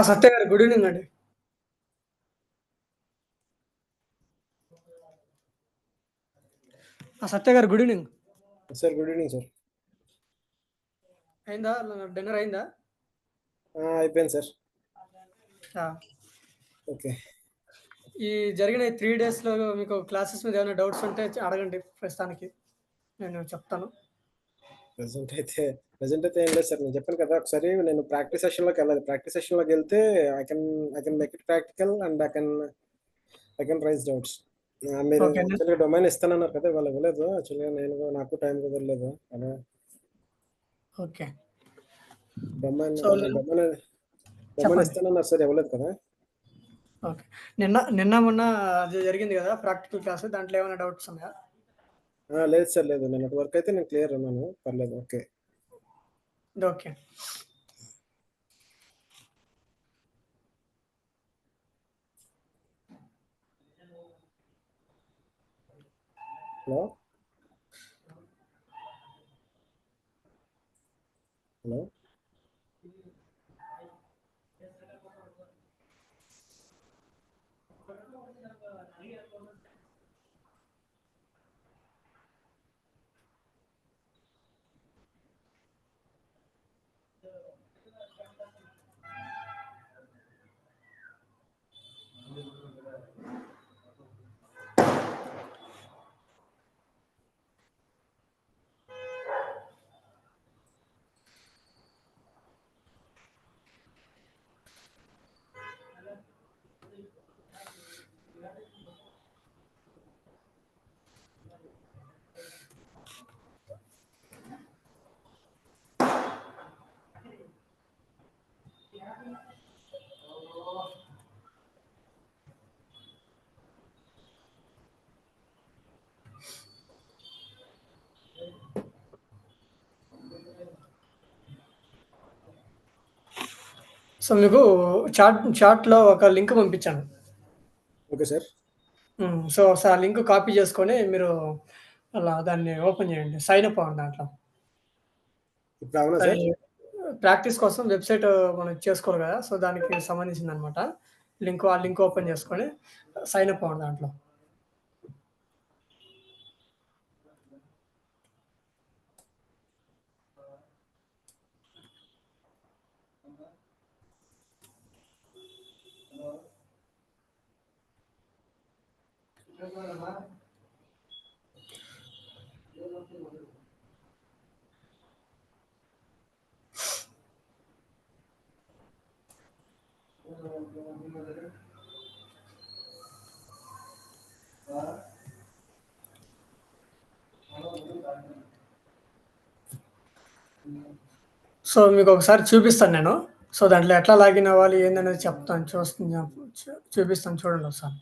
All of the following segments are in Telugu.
సత్య గారు గుడ్ ఈవినింగ్ అండి. సత్య గారు good evening. Sir good evening sir. అయిందా? డిన్నర్ అయిందా? అయిపోయింది సార్. ఓకే. ఈ జరిగిన 3 డేస్‌లో మీకు క్లాసెస్ మీద ఏమైనా డౌట్స్ ఉంటే అడగండి ప్రస్తుతానికి. నేను చెప్తాను. ప్రెజెంట్ అయితే ఏం లేదు సార్. నేను చెప్పాను కదా, ఒకసారి నేను ప్రాక్టీస్ సెషన్‌లోకి వెళ్ళాలి. ప్రాక్టీస్ సెషన్‌లోకి వెళ్తే I can make it practical and I can raise doubts. మీరు ఓకే. యాక్చువల్‌గా డొమైన్ ఇస్తానన్నారు కదా, ఇవాళ ఇవ్వలేదు. యాక్చువల్‌గా నాకు టైం కుదరలేదు. అదే ఓకే. డొమైన్ సో చెప్పండి. ఇస్తానన్నారు సార్, ఇవ్వలేదు కదా. ఓకే. నిన్న మొన్న అది జరిగింది కదా ప్రాక్టికల్ క్లాస్, దాంట్లో ఏమైనా డౌట్స్ ఉన్నాయా? లేదు సార్, లేదు. నిన్నటి వరకు అయితే నేను క్లియర్ ఉన్నాను. పర్లేదు. Okay. Okay. Hello hello so మీకు చాట్‌లో ఒక లింక్ పంపించాను. Okay sir. సో ఆ లింక్ కాపీ చేసుకొని మీరు అలా దాన్ని ఓపెన్ చేయండి. సైన్ అప్ అవ్వండి దాంట్లో. ఇప్పుడు అవునా సార్? అది ప్రాక్టీస్ కోసం వెబ్‌సైట్ మనం చేసుకోవాలి కదా! సో దానికి సంబంధించిందనమాట. ఆ లింక్ ఓపెన్ చేసుకొని సైన్ అప్ అవ్వండి దాంట్లో. సో మీకు ఒకసారి చూపిస్తాను నేను. సో దాంట్లో ఎట్లా లాగిన్ అవ్వాలి ఏందనేది చెప్తాను. చూపిస్తాను చూడండి ఒకసారి.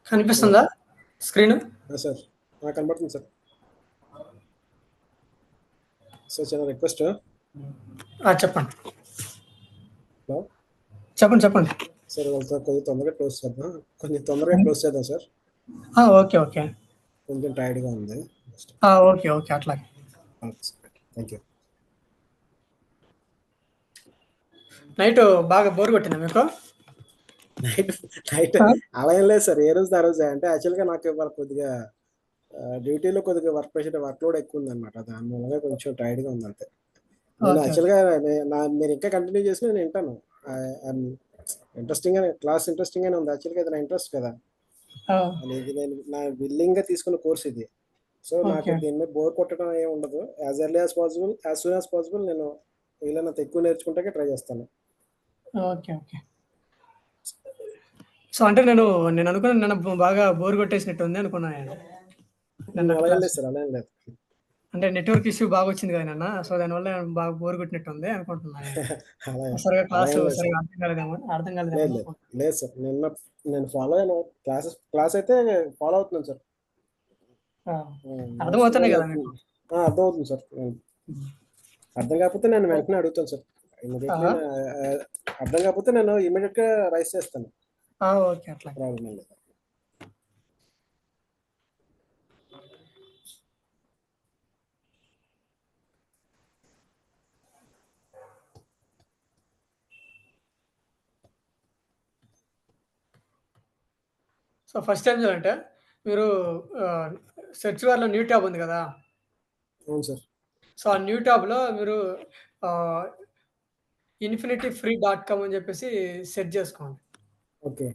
కనిపిస్తుందా స్క్రీన్? సార్ కనబడుతుంది సార్. సో చిన్న రిక్వెస్ట్. చెప్పండి. హలో చెప్పండి. సార్, వాళ్ళతో కొంచెం తొందరగా క్లోజ్ చేద్దాం సార్. ఓకే. ఓకే. కొంచెం టైర్డ్గా ఉంది. ఓకే. ఓకే. అట్లాగే. Thank you. నైట్ బాగా బోర్ కొట్టిందా మీకు? నైట్ అలా ఏం లేదు సార్. ఏ రోజు ఆ రోజే. అంటే యాక్చువల్గా నాకు ఇవాళ కొద్దిగా డ్యూటీలో కొద్దిగా వర్క్ లోడ్ ఎక్కువ ఉందన్నమాట. దాని మూలంగా కొంచెం టైర్డ్గా ఉంది అంతే. నేను యాక్చువల్గా మీరు ఇంకా కంటిన్యూ చేసి నేను వింటాను. క్లాస్ ఇంట్రెస్టింగ్ గానే ఉంది. యాక్చువల్గా ఇది నా ఇంట్రెస్ట్ కదా. ఇది నేను నా విల్లింగ్ గా తీసుకున్న కోర్స్ ఇది. సో నాకు దీని మీద బోర్ కొట్టడం ఏమి ఉండదు. యాజ్ సూన్ యాజ్ పాసిబుల్ నేను వీళ్ళనంత ఎక్కువ నేర్చుకుంటాకే ట్రై చేస్తాను. ఓకే. సో, అంటే నేను అనుకున్నాను నిన్న బాగా బోర్ కొట్టేసినట్టుంది అనుకున్నాను నేను. నిన్న అలా ఏం లేదు క్లాస్. సార్, అలా ఏం లేదు. అంటే నెట్వర్క్ ఇష్యూ బాగొచ్చింది కదా నిన్న. సో, దానివల్ల బాగా బోర్ కొట్టినట్టుంది అనుకుంటున్నా నేను. అలా సరిగ్గా అలా క్లాసు ఏం లేదు సార్. సరిగ్గా అర్థం కాలేదేమో లేదు లేదు అనుకుంటున్నా. లేదు సార్. నేను ఫాలో అయ్యాను, క్లాస్ అయితే ఫాలో అవుతున్నాను సార్. ఆ! నోట్స్ అర్థమవుతున్నాయి ప్రిపేర్ కదా మీకు. అవుతుంది. అర్థమవుతుంది సార్. అర్థం కాకపోతే నేను వెంటనే అడుగుతాను సార్. ఇమీడియట్లీ ఆహా! అర్థం కాకపోతే నేను ఇమీడియట్గా రైస్ చేస్తాను. ఓకే. అట్లా. ప్రాబ్లం లేదు. సో, ఫస్ట్ ఏం చేయాలంటే మీరు ఆహ్, సెర్చ్ బార్‌లో న్యూ ట్యాబ్ ఉంది కదా! అవును సార్. సో, ఆ న్యూ ట్యాబ్‌లో మీరు ఆహ్, infinityfree.com అని చెప్పేసి సెర్చ్ చేసుకోండి. ఓకే.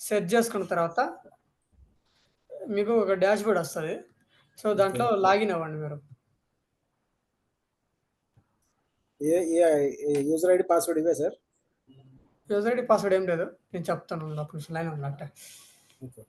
సెర్చ్ చేసుకున్న తర్వాత మీకు ఒక డాష్‌బోర్డ్ వస్తది. So, okay. దాంట్లో లాగిన్ అవ్వండి మీరు. ఏ యూజర్ ఐడి పాస్వర్డ్ ఇవే సార్? యూజర్ ఐడీ, పాస్వర్డ్ ఏం లేదు. నేను చెప్తాను ఉండు ఒక్క నిమిషం లైన్‌లో ఉండు అట్టే. ఓకే.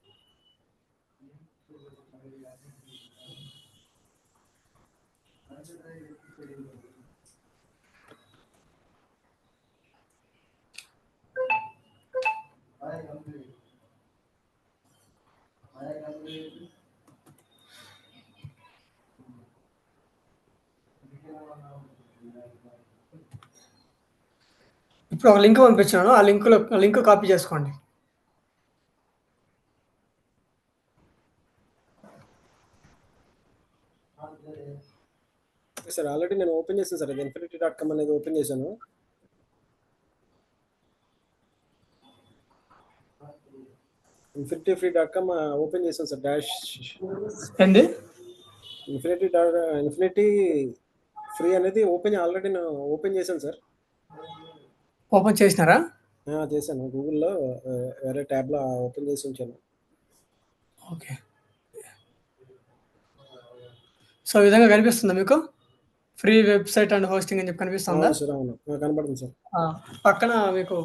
ఇప్పుడు ఒక లింక్ పంపించాను. ఆ లింక్ కాపీ చేసుకోండి. ఓకే సార్, ఆల్రెడీ నేను ఓపెన్ చేశాను సార్. అది infinity.com అనేది ఓపెన్ చేశాను. infinity.com ఓపెన్ చేశాను సార్. ఏంది? ఇన్ఫినిటీ ఫ్రీ అనేది ఆల్రెడీ నేను ఓపెన్ చేశాను సార్. ఓపెన్ చేసినారా? చేశాను. గూగుల్‌లో వేరే ట్యాబ్‌లో ఓపెన్ చేసి ఉంచాను. ఓకే. సో, ఈ విధంగా కనిపిస్తుందా మీకు? ఫ్రీ వెబ్‌సైట్ అండ్ హోస్టింగ్ అని చెప్పి కనిపిస్తుందా? అవును సార్. అవును. కనపడుతుంది సార్. ఆ! పక్కన మీకు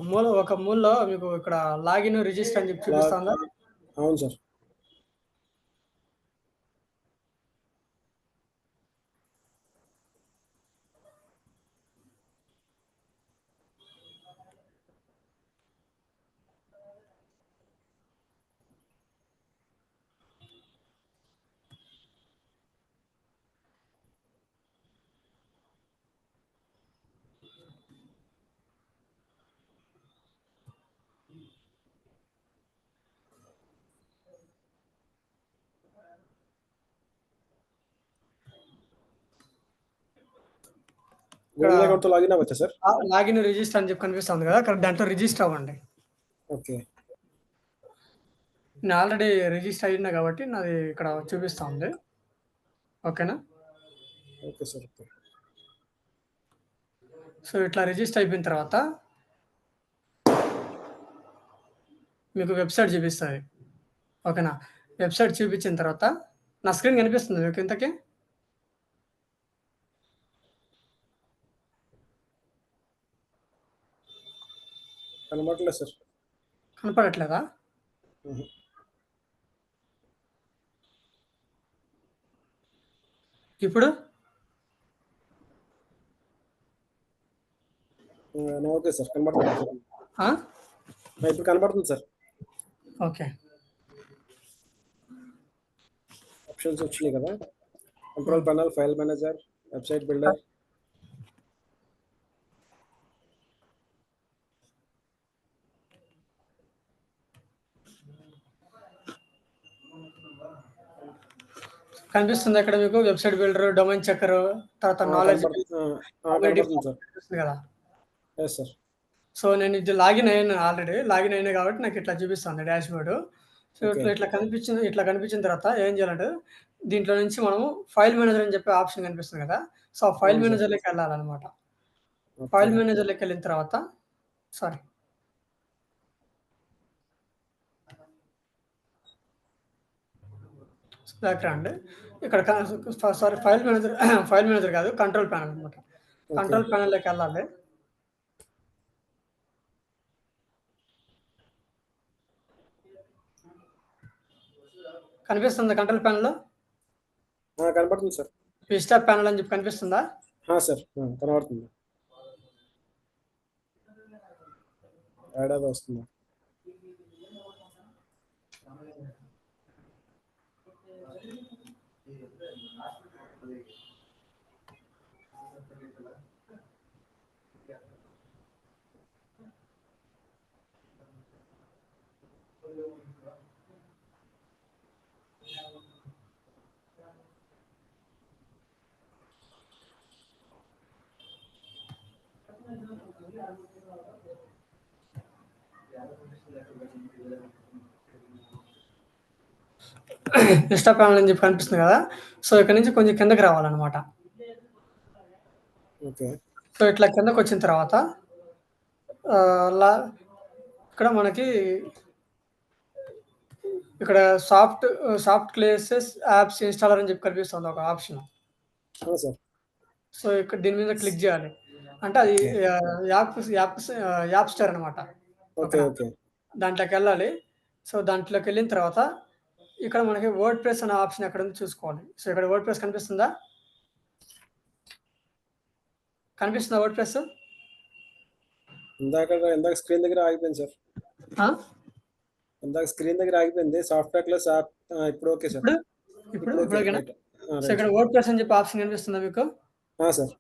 ఒక మూలలో మీకు ఇక్కడ లాగిన్, రిజిస్టర్ అని చెప్పి లాగ్ చూపిస్తుందా? అవును సార్. ఇక్కడ గూగుల్ అకౌంట్‌తో లాగిన్ అవ్వచ్చా సార్? లాగిన్, రిజిస్టర్ అని చెప్పి కనిపిస్తుంది కదా! అక్కడ దాంట్లో రిజిస్టర్ అవ్వండి. ఓకే. నేను ఆల్రెడీ రిజిస్టర్ అయ్యున్నా కాబట్టి నాది ఇక్కడ చూపిస్తా ఉంది. ఓకేనా? Okay sir. ఓకే. సో, ఇట్లా రిజిస్టర్ అయిపోయిన తర్వాత మీకు వెబ్‌సైట్ చూపిస్తది. ఓకేనా? వెబ్‌సైట్ చూపించిన తర్వాత నా స్క్రీన్ కనిపిస్తుందా మీకు ఇంతకి? కనపడట్లేదు సార్. కనపడట్లేదా? హుహు. ఇప్పుడు? Okay sir. కనపడుతుంది సార్. ఆ! ఇప్పుడు కనపడుతుంది సార్. ఓకే. ఆప్షన్స్ వచ్చినాయి కదా! Control panel, file manager, website builder. కనిపిస్తుందా ఇక్కడ మీకు? వెబ్‌సైట్ బిల్డర్, డొమైన్ చెక్కర్, తర్వాత నాలెడ్జ్ బేస్, కనపడుతుంది సార్. కనిపిస్తుంది కదా! Yes sir. సో, నేను ఇది లాగిన్ అయ్యాను ఆల్రెడీ. లాగిన్ అయినా కాబట్టి నాకు ఇట్లా చూపిస్తుంది డాష్‌బోర్డ్. So, okay. ఇట్లా కనిపించిన తర్వాత ఏం చేయాలంటే దీంట్లో నుంచి మనము ఫైల్ మేనేజర్ అని చెప్పి ఆప్షన్ కనిపిస్తుంది కదా! సో, ఆ ఫైల్ అవును సార్. మేనేజర్‌లోకి వెళ్ళాలన్నమాట. ఓకే. ఫైల్ మేనేజర్‌లోకి వెళ్ళిన తర్వాత సారీ. బ్యాక్ రండి. ఇక్కడ సారీ, ఫైల్ మేనేజర్ కాదు, కంట్రోల్ ప్యానెల్ అన్నమాట. ఓకే. కంట్రోల్ ప్యానెల్‌లోకి వెళ్ళాలి. కనిపిస్తుందా కంట్రోల్ ప్యానెల్? కనపడుతుంది సార్. విస్టా ప్యానెల్ అని చెప్పి కనిపిస్తుందా? సార్ కనబడుతుంది. యాడ్ అది వస్తుందా? విస్టా ప్యానెల్ అని చెప్పి కనిపిస్తుంది కదా. సో ఇక్కడ నుంచి కొంచెం కిందకి రావాలన్నమాట. ఓకే. సో ఇట్లా కిందకు వచ్చిన తర్వాత ఇక్కడ మనకి ఇక్కడ సాఫ్ట్ క్లేసెస్ యాప్స్ ఇన్స్టాలర్ అని చెప్పి కనిపిస్తుంది ఒక ఆప్షన్. సో ఇక్కడ దీని మీద క్లిక్ చేయాలి. అంటే అది యాప్ స్టోర్ అనమాట. దాంట్లోకి వెళ్ళాలి. సో దాంట్లోకి వెళ్ళిన తర్వాత ఇక్కడ మనకి వర్డ్ ప్రెస్ అనే ఆప్షన్ ఎక్కడ ఉంది చూసుకోవాలి. సో ఇక్కడ వర్డ్ ప్రెస్ కనిపిస్తుందా? కనిపిస్తుందా వర్డ్ ప్రెస్? ఇందాక స్క్రీన్ దగ్గర ఆగిపోయింది సార్. ఇందాక స్క్రీన్ దగ్గర ఆగిపోయింది. సాఫ్ట్వేర్ క్లాస్ యాప్ ఇప్పుడు ఓకే సార్. ఇప్పుడు సో ఇక్కడ వర్డ్ ప్రెస్ అని చెప్పి ఆప్షన్ కనిపిస్తుందా మీకు? సార్.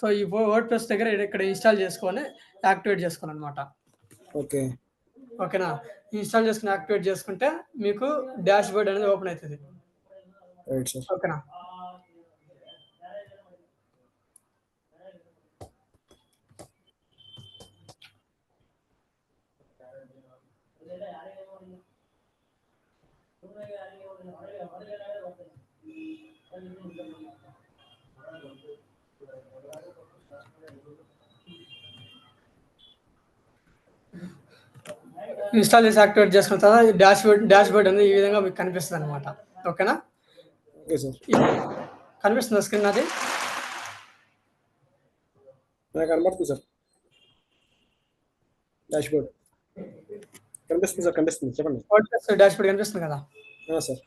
సో ఈ వర్డ్ ప్రెస్ దగ్గర ఇక్కడ ఇన్స్టాల్ చేసుకొని యాక్టివేట్ చేసుకోవాలన్నమాట. ఓకేనా? ఇన్స్టాల్ చేసుకుని యాక్టివేట్ చేసుకుంటే మీకు డాష్ బోర్డ్ అనేది ఓపెన్ అవుతుంది. ఓకేనా? ఇన్స్టాల్ చేసి యాక్టివేట్ చేసుకున్న తర్వాత డాష్ బోర్డ్ అనేది ఈ విధంగా మీకు కనిపిస్తుంది అనమాట. ఓకేనా? కనిపిస్తుందా స్క్రీన్? అది కనబడుతుంది సార్. డాష్ బోర్డ్ కనిపిస్తుంది సార్. కనిపిస్తుంది, చెప్పండి. డాష్ బోర్డ్ కనిపిస్తుంది కదా సార్.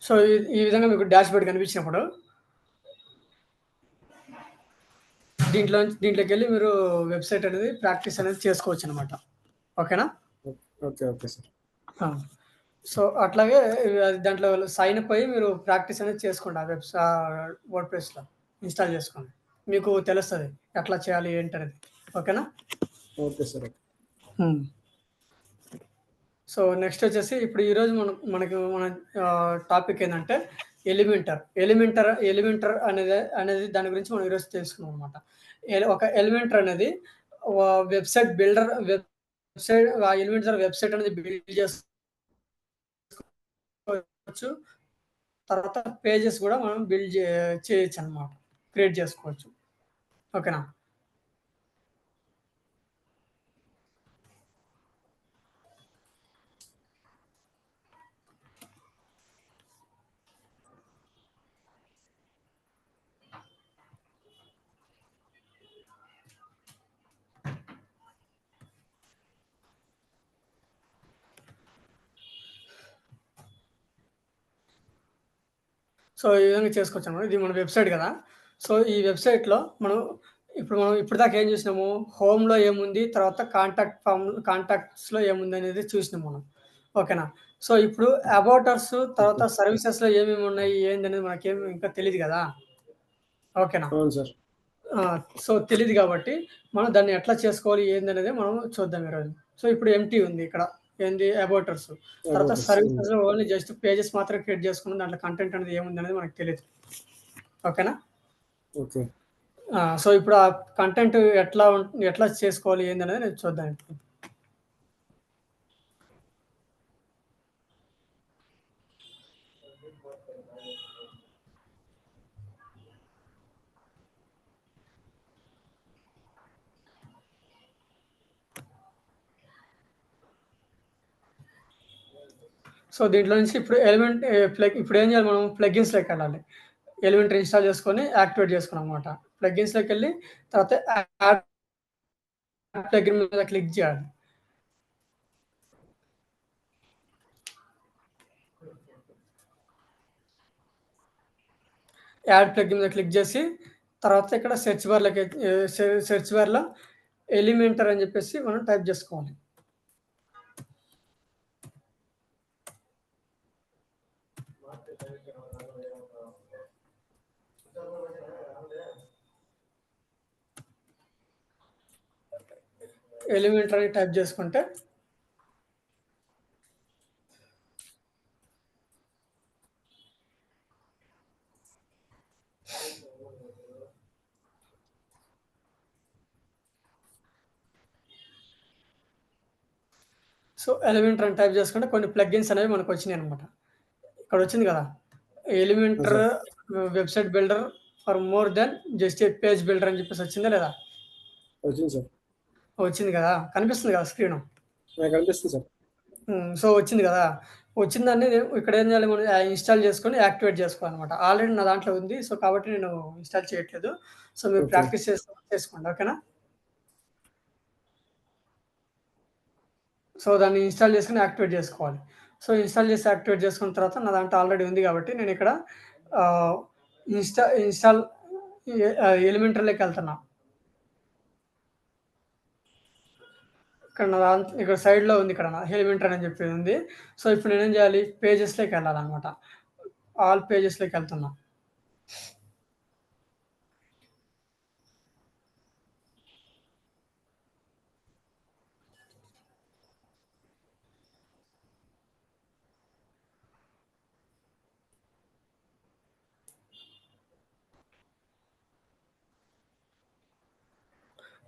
సో ఈ విధంగా మీకు డాష్ బోర్డ్ కనిపించినప్పుడు దీంట్లోకి వెళ్ళి మీరు వెబ్సైట్ అనేది ప్రాక్టీస్ అనేది చేసుకోవచ్చు అనమాట. ఓకేనా? Okay sir. సో అట్లాగే దాంట్లో సైన్ అప్ అయ్యి మీరు ప్రాక్టీస్ అనేది చేసుకోండి. ఆ వర్డ్ ప్రెస్లో ఇన్స్టాల్ చేసుకోండి. మీకు తెలుస్తుంది ఎట్లా చేయాలి ఏంటి అనేది. ఓకేనా? Okay sir. సో నెక్స్ట్ వచ్చేసి ఇప్పుడు ఈరోజు మన టాపిక్ ఏంటంటే ఎలిమెంటర్ అనేది దాని గురించి మనం ఈరోజు తెలుసుకున్నాం అనమాట. ఒక ఎలిమెంటర్ అనేది వెబ్సైట్ బిల్డర్ ఆ ఎలిమెంటర్ వెబ్సైట్ అనేది బిల్డ్ చేసుకోవచ్చు. తర్వాత పేజెస్ కూడా మనం బిల్డ్ చేయొచ్చు అనమాట, క్రియేట్ చేసుకోవచ్చు. ఓకేనా? సో ఈ విధంగా చేసుకోవచ్చు అన్నమాట. ఇది మన వెబ్సైట్ కదా. సో ఈ వెబ్సైట్లో మనం ఇప్పటిదాకా ఏం చూసినాము? హోమ్లో ఏముంది, తర్వాత కాంటాక్ట్స్లో ఏముంది అనేది చూసినాం మనం. ఓకేనా? సో ఇప్పుడు అబౌటర్స్ తర్వాత సర్వీసెస్లో ఏమేమి ఉన్నాయి ఏంది అనేది మనకేమి ఇంకా తెలియదు కదా. ఓకేనా? సో తెలియదు కాబట్టి మనం దాన్ని ఎట్లా చేసుకోవాలి ఏంది అనేది మనం చూద్దాం ఈరోజు. సో ఇప్పుడు ఎంటీ ఉంది, ఇక్కడ ఏంది అబౌటర్స్. తర్వాత సర్వీసెస్‌లో ఓన్లీ జస్ట్ పేజెస్ మాత్రం క్రియేట్ చేసుకున్నాం. దాంట్లో కంటెంట్ అనేది ఏముందనేది మనకు తెలీదు. ఓకేనా? ఓకే. సో, ఇప్పుడు ఆ కంటెంట్ ఎట్లా చేసుకోవాలి ఏందనేది నేను చూద్దాం ఇప్పుడు. సో, దీంట్లో నుంచి ఇప్పుడు ఇప్పుడు ఏం చేయాలి మనం ప్లగిన్స్‌లోకెళ్ళాలి. ఎలిమెంటర్ ఇన్‌స్టాల్ చేసుకొని యాక్టివేట్ చేసుకున్నామన్నమాట. ప్లగిన్స్‌లోకెళ్ళి తర్వాత యాడ్ ప్లగిన్ మీద క్లిక్ చేయాలి. యాడ్ ప్లగిన్ మీద క్లిక్ చేసి తర్వాత ఇక్కడ సెర్చ్ బార్‌లో ఎలిమెంటర్ అని చెప్పేసి మనం టైప్ చేసుకోవాలి. ఎలిమెంటర్ అని టైప్ చేసుకుంటే సో, ఎలిమెంటర్ అని టైప్ చేసుకుంటే కొన్ని ప్లగిన్స్ అనేవి మనకొచ్చినాయన్నమాట. ఇక్కడ వచ్చింది కదా! Elementor website builder for more than just a page builder అని చెప్పేసి వచ్చిందా లేదా? వచ్చింది సార్. వచ్చింది కదా! కనిపిస్తుంది కదా స్క్రీను? కనిపిస్తుంది సార్. సో, వచ్చింది కదా! వచ్చిందాన్ని ఇక్కడ ఏం చేయాలి మనం ఇన్‌స్టాల్ చేసుకొని యాక్టివేట్ చేసుకోవాలన్నమాట. ఆల్రెడీ నా దాంట్లో ఉంది. సో, కాబట్టి నేను ఇన్‌స్టాల్ చేయట్లేదు. సో, మీరు ప్రాక్టీస్ చేసుకోండి. ఓకేనా? సో, దాన్ని ఇన్‌స్టాల్ చేసుకొని యాక్టివేట్ చేసుకోవాలి. సో, ఇన్‌స్టాల్ చేసి యాక్టివేట్ చేసుకున్న తర్వాత నా దాంట్లో ఆల్రెడీ ఉంది కాబట్టి నేను ఇక్కడ ఆహ్, ఇన్‌స్టాల్ ఎలిమెంటర్‌లోకెళ్తున్నా. ఇక్కడ సైడ్‌లో ఉంది ఇక్కడ ఎలిమెంటర్ అని చెప్పి ఉంది. సో, ఇప్పుడు నేనేం చేయాలి పేజెస్‌లోకెళ్ళాలన్నమాట. ఆల్ పేజెస్‌లోకెళ్తున్నా.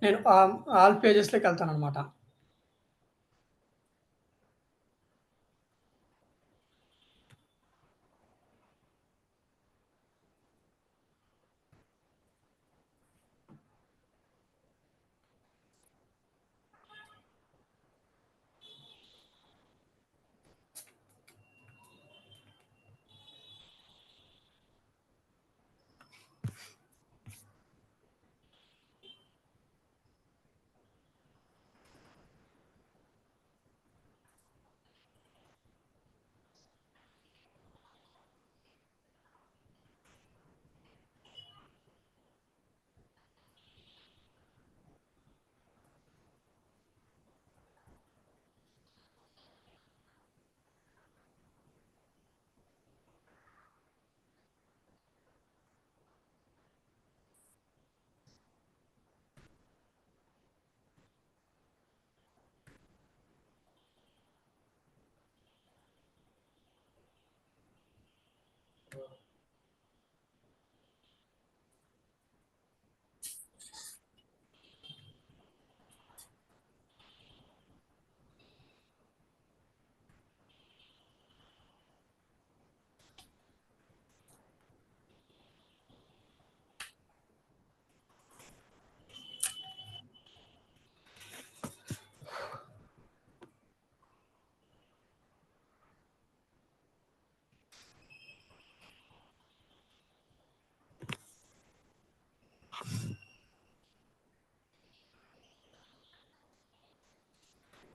నేను ఆల్ పేజెస్‌లోకెళ్తానన్నమాట.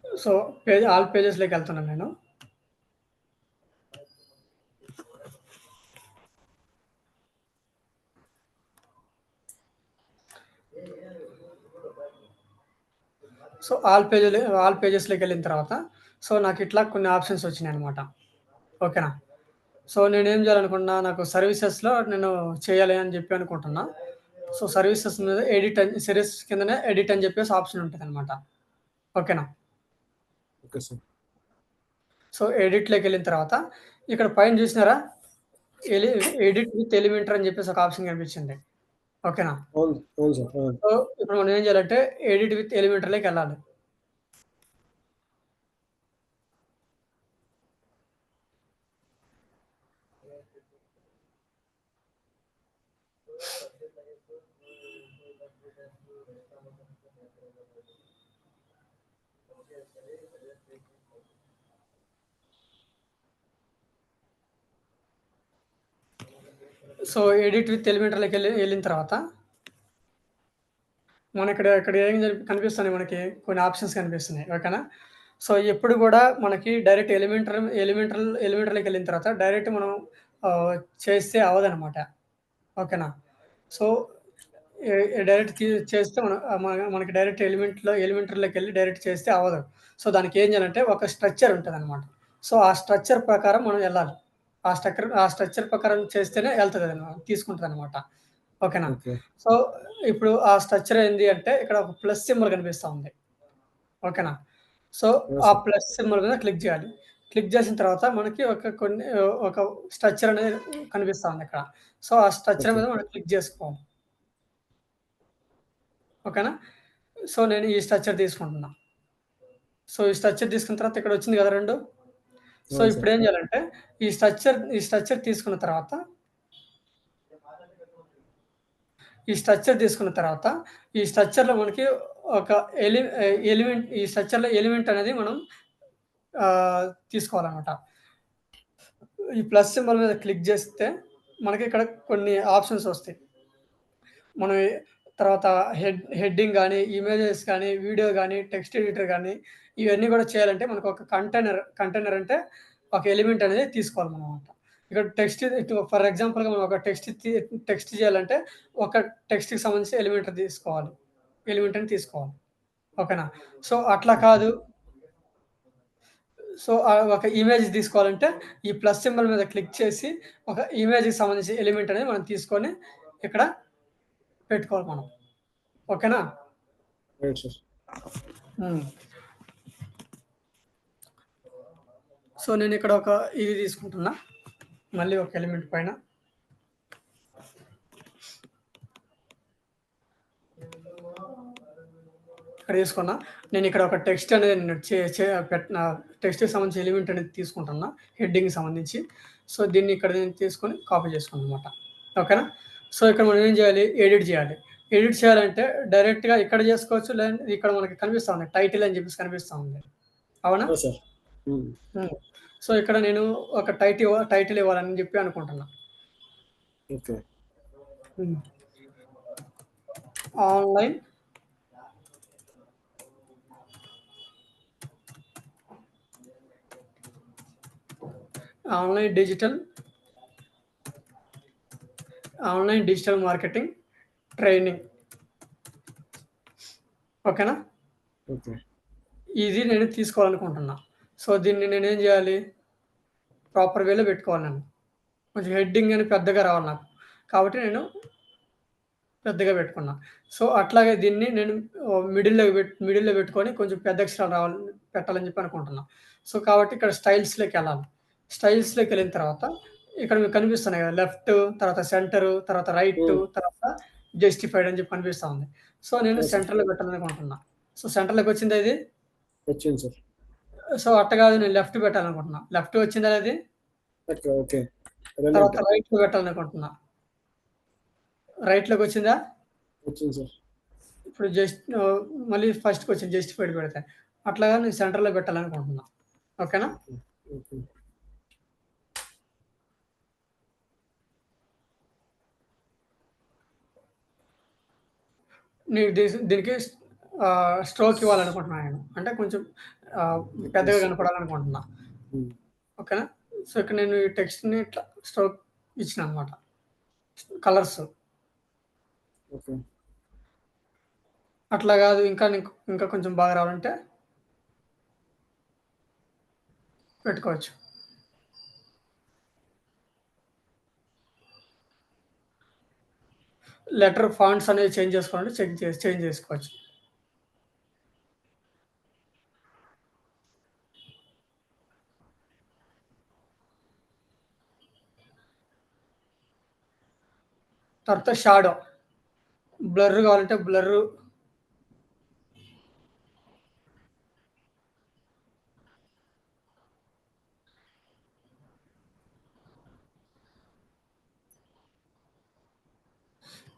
సో, ఆల్ పేజెస్‌లోకెళ్తున్నాను నేను. సో, ఆల్ పేజెస్‌లోకెళ్ళిన తర్వాత సో, నాకిట్లా కొన్ని ఆప్షన్స్ వచ్చినాయన్నమాట. ఓకేనా? సో, నేనేం చేయాలనుకున్నా నాకు సర్వీసెస్‌లో నేను చేయాలి అని చెప్పి అనుకుంటున్నా. సో, సర్వీసెస్ మీద సర్వీస్ కిందనే ఎడిట్ అని చెప్పేసి ఆప్షన్ ఉంటదన్నమాట. ఓకేనా? Okay sir. సో, ఎడిట్‌లోకెళ్ళిన తర్వాత ఇక్కడ పైన చూసినారా? ఎలి ఎడిట్ విత్ ఎలిమెంటర్ అని చెప్పేసి ఒక ఆప్షన్ కనిపించింది. ఓకేనా? అవును. అవును సార్. అవును. సో, ఇప్పుడు మనం ఏం చేయాలంటే ఎడిట్ విత్ ఎలిమెంటర్‌లోకెళ్ళాలి. సో, ఎడిట్ విత్ ఎళ్ళిన తర్వాత ఇక్కడ ఏం కనిపిస్తున్నాయి మనకి కొన్ని ఆప్షన్స్ కనిపిస్తున్నాయి. ఓకేనా? సో, ఎప్పుడు గూడా మనకి డైరెక్ట్ ఎలిమెంటర్‌లోకెళ్ళిన తర్వాత డైరెక్ట్ మనం ఆహ్, చేస్తే అవ్వదనమాట. ఓకేనా? సో, డైరెక్ట్ చేస్తే మనకి డైరెక్ట్ ఎలిమెంటర్‌లోకెళ్ళి డైరెక్ట్ చేస్తే అవ్వదు. సో, దానికి ఏం చేయాలంటే ఒక స్ట్రక్చర్ ఉంటదనమాట. సో, ఆ స్ట్రక్చర్ ప్రకారం మనం ఎళ్ళాలి. ఆ స్ట్రక్చర్ ప్రకారం చేస్తేనే తీసుకుంటదనమాట. ఓకేనా? ఓకే. సో, ఇప్పుడు ఆ స్ట్రక్చర్ ఏంది అంటే ఇక్కడ ఒక ప్లస్ సింబల్ కనిపిస్తా ఉంది. ఓకేనా? సో, ఆ! ఆ సార్. ప్లస్ సింబల్ మీద క్లిక్ జేయాలి. క్లిక్ జేసిన తర్వాత మనకి ఒక స్ట్రక్చర్ అనేది కనిపిస్తా ఉందిక్కడ. సో, ఆ స్ట్రక్చర్ ఓకే. మీద మనం క్లిక్ జేసుకోవాలి. ఓకేనా? సో, నేను ఈ స్ట్రక్చర్ తీసుకుంటున్నా. సో, ఈ స్ట్రక్చర్ తీసుకున్న తర్వాత ఇక్కడొచ్చింది గదా! 2. సో, అవును సార్. ఇప్పుడేం జేయాలంటే ఈ స్ట్రక్చర్ తీసుకున్న తర్వాత ఈ స్ట్రక్చర్ తీసుకున్న తర్వాత, ఈ స్ట్రక్చర్‌లో మనకి ఒక ఈ స్ట్రక్చర్‌లో ఎలిమెంట్ అనేది మనం తీసుకోవాలనమాట. ఈ ప్లస్ సింబల్ మీద క్లిక్ చేస్తే, మనకిక్కడ కొన్ని ఆప్షన్స్ ఒస్తాయి. మనం తర్వాత హెడ్డింగ్ గాని, ఇమేజెస్ గాని, వీడియో గాని, టెక్స్ట్ ఎడిటర్ గాని, ఇవన్నీ గూడా చేయాలంటే మనకొక కంటైనర్ అంటే ఒక ఎలిమెంట్ అనేది తీసుకోవాలి మనమనమాట. ఇక్కడ ఫర్ ఎగ్జాంపుల్‌గా మనం ఒక టెక్స్ట్ చేయాలంటే, ఒక టెక్స్ట్‌కి సంబంధించిన ఎలిమెంట్‌ని తీసుకోవాలి. ఓకేనా? సో, అట్లా ఓకే. కాదు. సో, ఒక ఇమేజ్ తీసుకోవాలంటే, ఈ ప్లస్ సింబల్ మీద క్లిక్ చేసి, ఒక ఇమేజ్‌కి సంబంధించిన ఎలిమెంట్ అనేది మనం తీసుకొని ఇక్కడ పెట్టుకోవాలి మనం. ఓకేనా? Right sir. హ్మ్. సో, నేనిక్కడ ఇది తీసుకుంటున్నా. మళ్ళీ ఒక ఎలిమెంట్ పైన. ఇక్కడ తీసుకున్నా. నేనిక్కడ ఒక టెక్స్ట్ అనేది నేను చే చే పెట్టిన టెక్స్ట్‌కి సంబంధించిన ఎలిమెంట్ అనేది తీసుకుంటున్నా. హెడ్డింగ్‌కి సంబంధించి. సో, దీన్ని ఇక్కడ నేను తీసుకొని కాపీ చేసుకున్నాననమాట. ఓకేనా? సో, ఇక్కడ మనం ఏం చేయాలి? ఎడిట్ చేయాలి. ఎడిట్ చేయాలంటే డైరెక్ట్‌గా ఇక్కడ చేసుకోవచ్చు. లేదంటే ఇక్కడ మనకి కనిపిస్తా ఉంది. టైటిల్ అని చెప్పేసి కనిపిస్తా ఉంది. అవునా? ఆ! సార్. హ్మ్. హ్మ్. సో, ఇక్కడ నేను ఒక టైటిల్ ఇవ్వాలని చెప్పి అనుకుంటున్నా. ఓకే. హ్మ్. Online online digital online digital marketing training. ఓకేనా? ఓకే. ఇది నేను తీసుకోవాలనుకుంటున్నా. సో, దీన్ని నేనేం జేయాలి? ప్రాపర్ వేలో పెట్టుకోవాలి నేను. కొంచెం హెడ్డింగ్ అని పెద్దగా రావాలి నాకు. కాబట్టి నేను పెద్దగా పెట్టుకున్నా. సో, అట్లాగే దీన్ని నేను మిడిల్‌లో పెట్టుకొని కొంచెం పెద్ద అక్షరాలు పెట్టాలని చెప్పి అనుకుంటున్నా. సో, కాబట్టి ఇక్కడ స్టైల్స్‌లోకెళ్ళాలి. స్టైల్స్‌లోకెళ్ళిన తర్వాత ఇక్కడ మీకు కనిపిస్తున్నాయి గదా! లెఫ్ట్, తర్వాత సెంటరు, తర్వాత రైటు, హ్మ్. తర్వాత జస్టిఫైడ్ అని చెప్పి కనిపిస్తా ఉంది. సో, నేను ఆ! సార్. సెంటర్‌లో పెట్టాలనుకుంటున్నా. సో, సెంటర్‌లోకొచ్చిందా ఇది? వచ్చింది సార్. సో, అట్ట కాదు నేను లెఫ్ట్ పెట్టాలనుకుంటున్నా. లెఫ్ట్ వచ్చిందా ఇది? ఓకే. ఓకే. రిలెంట్. తర్వాత రైట్‌లో పెట్టాలనుకుంటున్నా. రైట్‌లోకొచ్చిందా? వచ్చింది సార్. ఇప్పుడు మళ్ళీ ఫస్ట్‌కొచ్చింది జస్టిఫైడ్ పెడితే. అట్లాగా నేను సెంటర్‌లో పెట్టాలనుకుంటున్నా. ఓకేనా? ఓకే. ఓకే. నేను దీనికి స్ట్రోక్ ఇవ్వాలనుకుంటున్నా నేను. అంటే కొంచెం ఆహ్, పెద్దగా థిక్‌నెస్. కనపడాలనుకుంటున్నా. హ్మ్. ఓకేనా? సో, ఇక్కడ నేను ఈ టెక్స్ట్‌ని ఇట్లా స్ట్రోక్ ఇచ్చినానన్నమాట. కలర్స్. ఓకే. అట్లా గాదు ఇంకా కొంచెం బాగా రావాలంటే పెట్టుకోవచ్చు. లెటర్ ఫాంట్స్ అనేవి చేంజ్ చేసుకోవాలంటే చేంజ్ చేసుకోవచ్చు. తర్వాత షాడో. బ్లర్ కావాలంటే బ్లర్రు.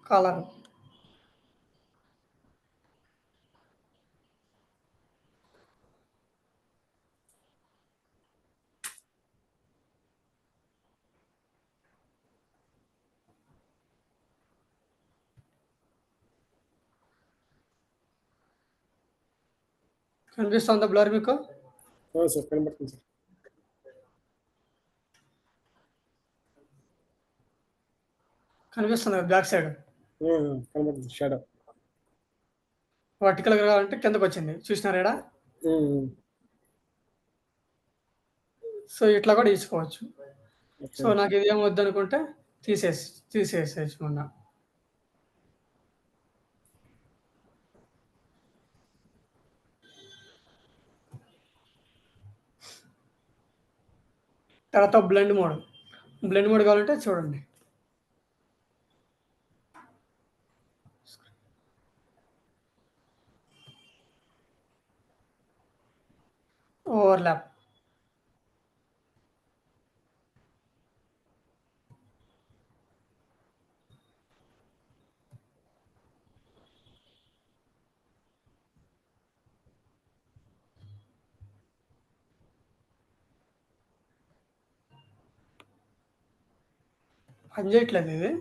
కలర్. కనిపిస్తుందా బ్లర్ మీకు? సార్ కనబడుతుంది సార్. కనిపిస్తుంది కదా బ్యాక్ సైడ్. కనబడుతుంది షాడో. వర్టికల్‌గా కావాలంటే కిందకొచ్చింది. చూసినారా ఈడ? సో, ఇట్లా కూడా తీసుకోవచ్చు. సో, నాకు ఇదేం వద్దనుకుంటే తీసేసేయచ్చు మొన్న. తర్వాత బ్లెండ్ మోడ్. బ్లెండ్ మోడ్ కావాలంటే చూడండి. ఓవర్‌లాప్. పని చేయట్లేదు ఇది.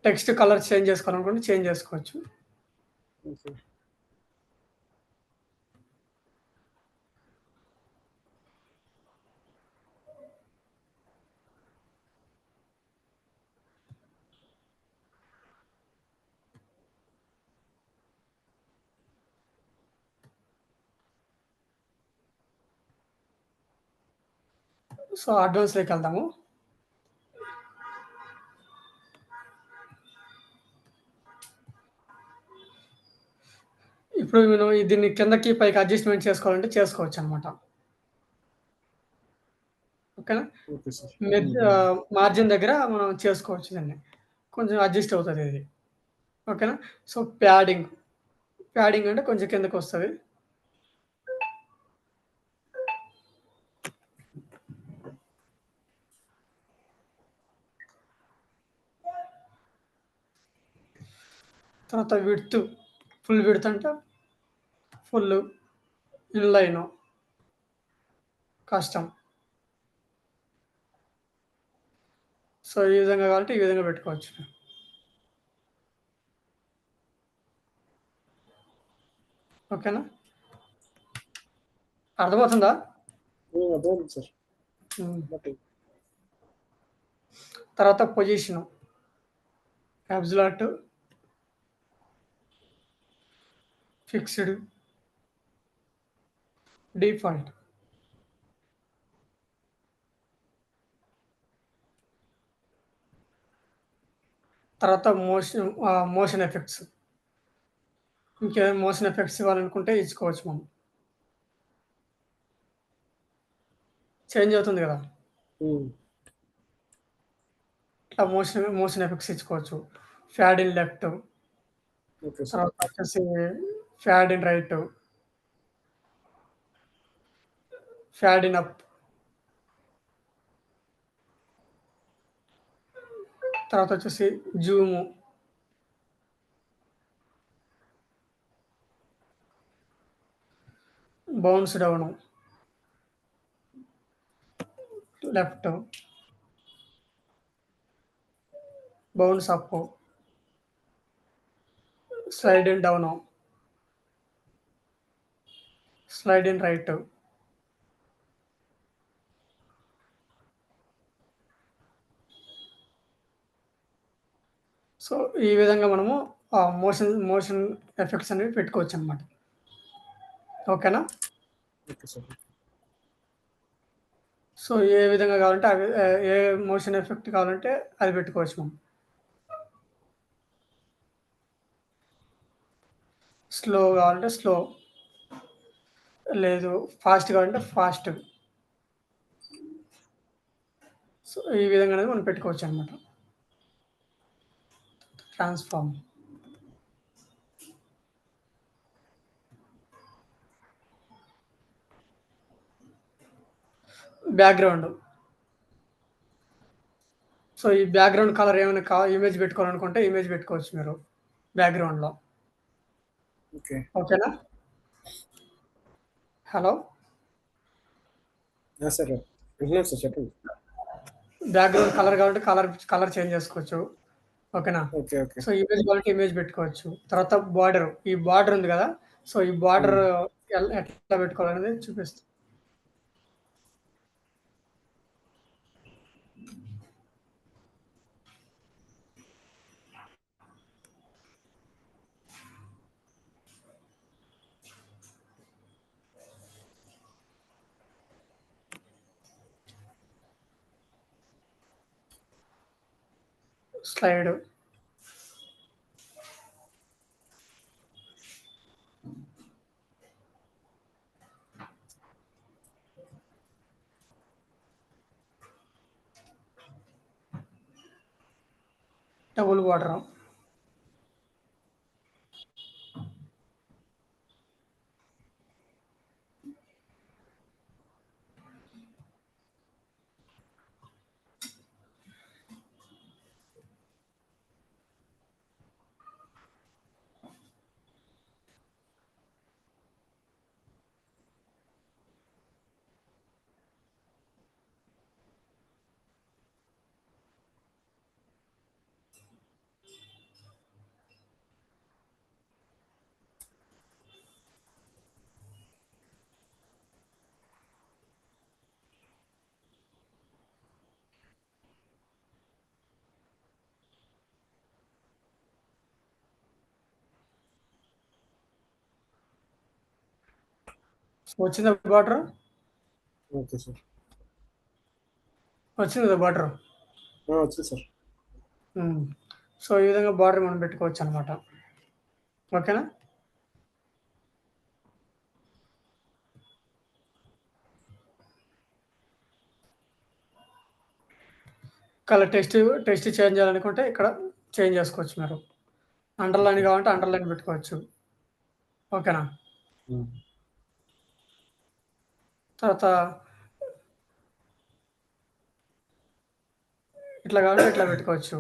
టెక్స్ట్ కలర్ చేంజ్ చేసుకోవాలనుకుంటే చేంజ్ చేసుకోవచ్చు. సో, అడ్వాన్స్‌లోకి వెళ్దాము. ఇప్పుడు మనం దీన్ని కిందకి పైకి అడ్జస్ట్‌మెంట్ చేసుకోవాలంటే చేసుకోవచ్చనమాట. ఓకేనా? Okay sir. మార్జిన్ దగ్గర మనం చేసుకోవచ్చు దీన్ని. కొంచెం అడ్జస్ట్ అవుతది ఇది. ఓకేనా? So, padding. ప్యాడింగ్ అంటే కొంచెం కిందకొస్తది. తర్వాత విడ్త్. ఫుల్ విడ్త్ అంటే ఫుల్లు, ఇన్‌లైను, కస్టమ్. సో, ఈ విధంగా కావాలంటే ఈ విధంగా పెట్టుకోవచ్చు. ఓకేనా? అర్థమవుతుందా? అర్థమవుతుంది సార్. తర్వాత పొజిషను. Absolute, fixed, default. తర్వాత మోషన్ ఎఫెక్ట్స్. ఇంకేమైనా మోషన్ ఎఫెక్ట్స్ ఇవ్వాలనుకుంటే ఇచ్చుకోవచ్చు మనం. చేంజ్ అవుతుంది కదా! ఇట్లా మోషన్ ఎఫెక్ట్స్ ఇచ్చుకోవచ్చు. Fade in left. Okay sir. తర్వాత వచ్చేసి fade in right. Fade in up. తర్వాత వచ్చేసి zoom. Bounce down. Left. Bounce up. Slide in down. Slide in right. So, ఈ విధంగా మనము మోషన్ ఎఫెక్ట్స్ అనేవి పెట్టుకోవచ్చనమాట. ఓకేనా? Okay sir. సో, ఏ విధంగా కావాలంటే ఏ మోషన్ ఎఫెక్ట్ కావాలంటే అది పెట్టుకోవచ్చు మనం. స్లో కావాలంటే స్లో. లేదు ఫాస్ట్ కావాలంటే ఫాస్ట్. సో, ఈ విధంగా అనేది మనం పెట్టుకోవచ్చనమాట. ట్రాన్స్‌ఫార్మ్. బ్యాక్‌గ్రౌండ్. సో, ఈ బ్యాక్‌గ్రౌండ్ కలర్ ఏమైనా ఇమేజ్ పెట్టుకోవాలనుకుంటే ఇమేజ్ పెట్టుకోవచ్చు మీరు బ్యాక్‌గ్రౌండ్‌లో. ఓకే. ఓకేనా? హలో! సార్ వింటున్నాను సార్, చెప్పండి. బ్యాక్‌గ్రౌండ్ కలర్ కావాలంటే కలర్ చేంజ్ చేసుకోవచ్చు. ఓకేనా? ఓకే. ఓకే. సో, ఇమేజ్ కావాలంటే ఇమేజ్ పెట్టుకోవచ్చు. తర్వాత బార్డర్. ఈ బార్డర్ ఉంది గదా! సో, ఈ బార్డర్ ఎట్లా పెట్టుకోవాలనేది చూపిస్తా. స్లైడ్. Double border. వచ్చిందా బార్డర్? Okay sir. వచ్చింది కదా బార్డర్. వచ్చింది సార్. సో, ఈ విధంగా బార్డర్ మనం పెట్టుకోవచ్చనమాట. ఓకేనా? కలర్ టెక్స్ట్ చేంజ్ చేయాలనుకుంటే ఇక్కడ చేంజ్ చేసుకోవచ్చు మీరు. Underline okay. కావాలంటే అండర్‌లైన్ పెట్టుకోవచ్చు. ఓకేనా? హ్మ్. తర్వాత ఇట్లా కావాలంటే ఇట్లా పెట్టుకోవచ్చు.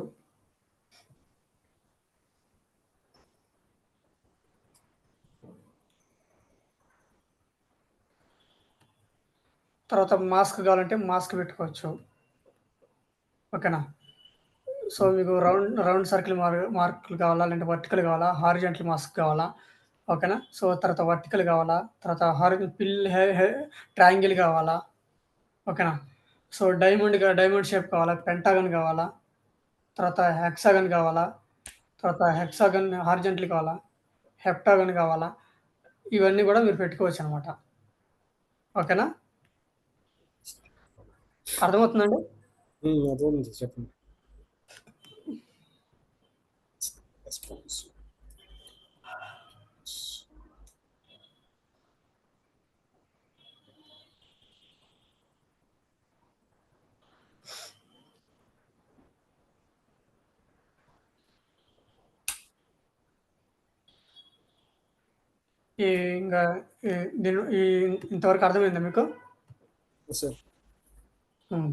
తర్వాత మాస్క్ కావాలంటే మాస్క్ పెట్టుకోవచ్చు. ఓకేనా? సో, హ్మ్. మీకు రౌండ్ సర్కిల్ మార్కులు కావాలా? లేదంటే వర్టికల్ కావాలా? హారిజాంటల్ మాస్క్ కావాలా? ఓకేనా? సో, తర్వాత వర్టికల్ కావాలా? తర్వాత పిల్ హె హె ట్రయాంగిల్ కావాలా? ఓకేనా? సో, డైమండ్ షేప్ కావాలా? పెంటాగన్ కావాలా? తర్వాత హెక్సాగన్ కావాలా? తర్వాత హెక్సాగన్ హారిజాంటల్ కావాలా? హెప్టాగన్ కావాలా? ఇవన్నీ గూడా మీరు పెట్టుకోవచ్చనమాట. ఓకేనా? అర్థమవుతుందండి? అర్థమైంది సార్, చెప్పండి. రెస్పాన్స్. ఈ ఇంగా ఈ దీని ఈ ఇంతవరకు అర్థమైందా మీకు? సార్. హ్మ్.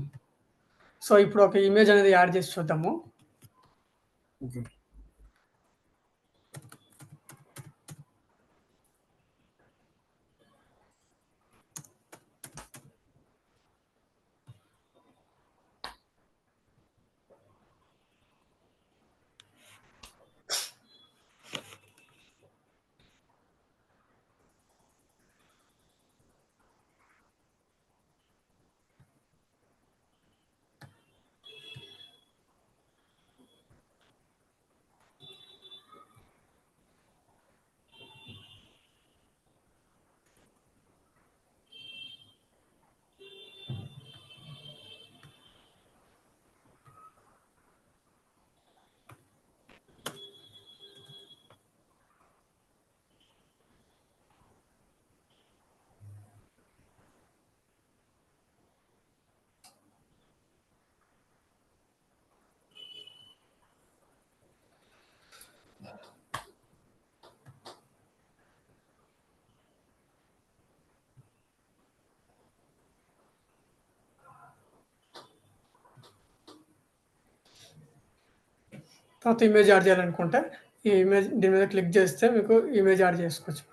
సో, ఇప్పుడు ఒక ఇమేజ్ అనేది యాడ్ చేసి చూద్దాము. ఓకే. తర్వాత ఇమేజ్ యాడ్ చేయాలనుకుంటే ఈ ఇమేజ్ దీని మీద క్లిక్ చేస్తే మీకు ఇమేజ్ యాడ్ చేసుకోవచ్చు.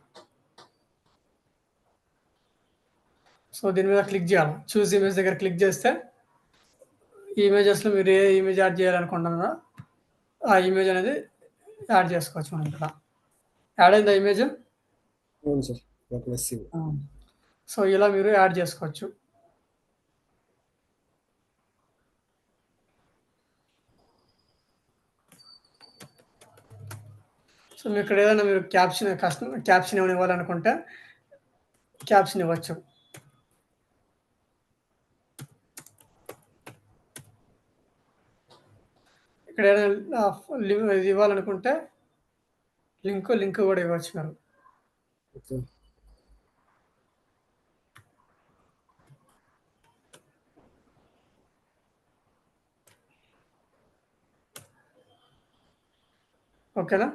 సో, దీని మీద క్లిక్ చేయాలి. చూస్ ఇమేజ్ దగ్గర క్లిక్ చేస్తే ఈ ఇమేజెస్‌లో మీరు ఏ ఇమేజ్ యాడ్ చేయాలనుకుంటున్నారో ఆ ఇమేజ్ అనేది యాడ్ చేసుకోవచ్చు మనం ఇక్కడ. యాడ్ అయిందా ఇమేజ్? అవును సార్. మెస్సింగ్. సో, ఇలా మీరు యాడ్ చేసుకోవచ్చు. సో, ఇక్కడ ఏదైనా మీరు క్యాప్షన్ ఏమైనా ఇవ్వాలనుకుంటే క్యాప్షన్ ఇవ్వచ్చు. ఇక్కడ ఏదైనా ఇది ఇవ్వాలనుకుంటే లింక్ కూడా ఇవ్వచ్చు మీరు. ఓకే. ఓకేనా?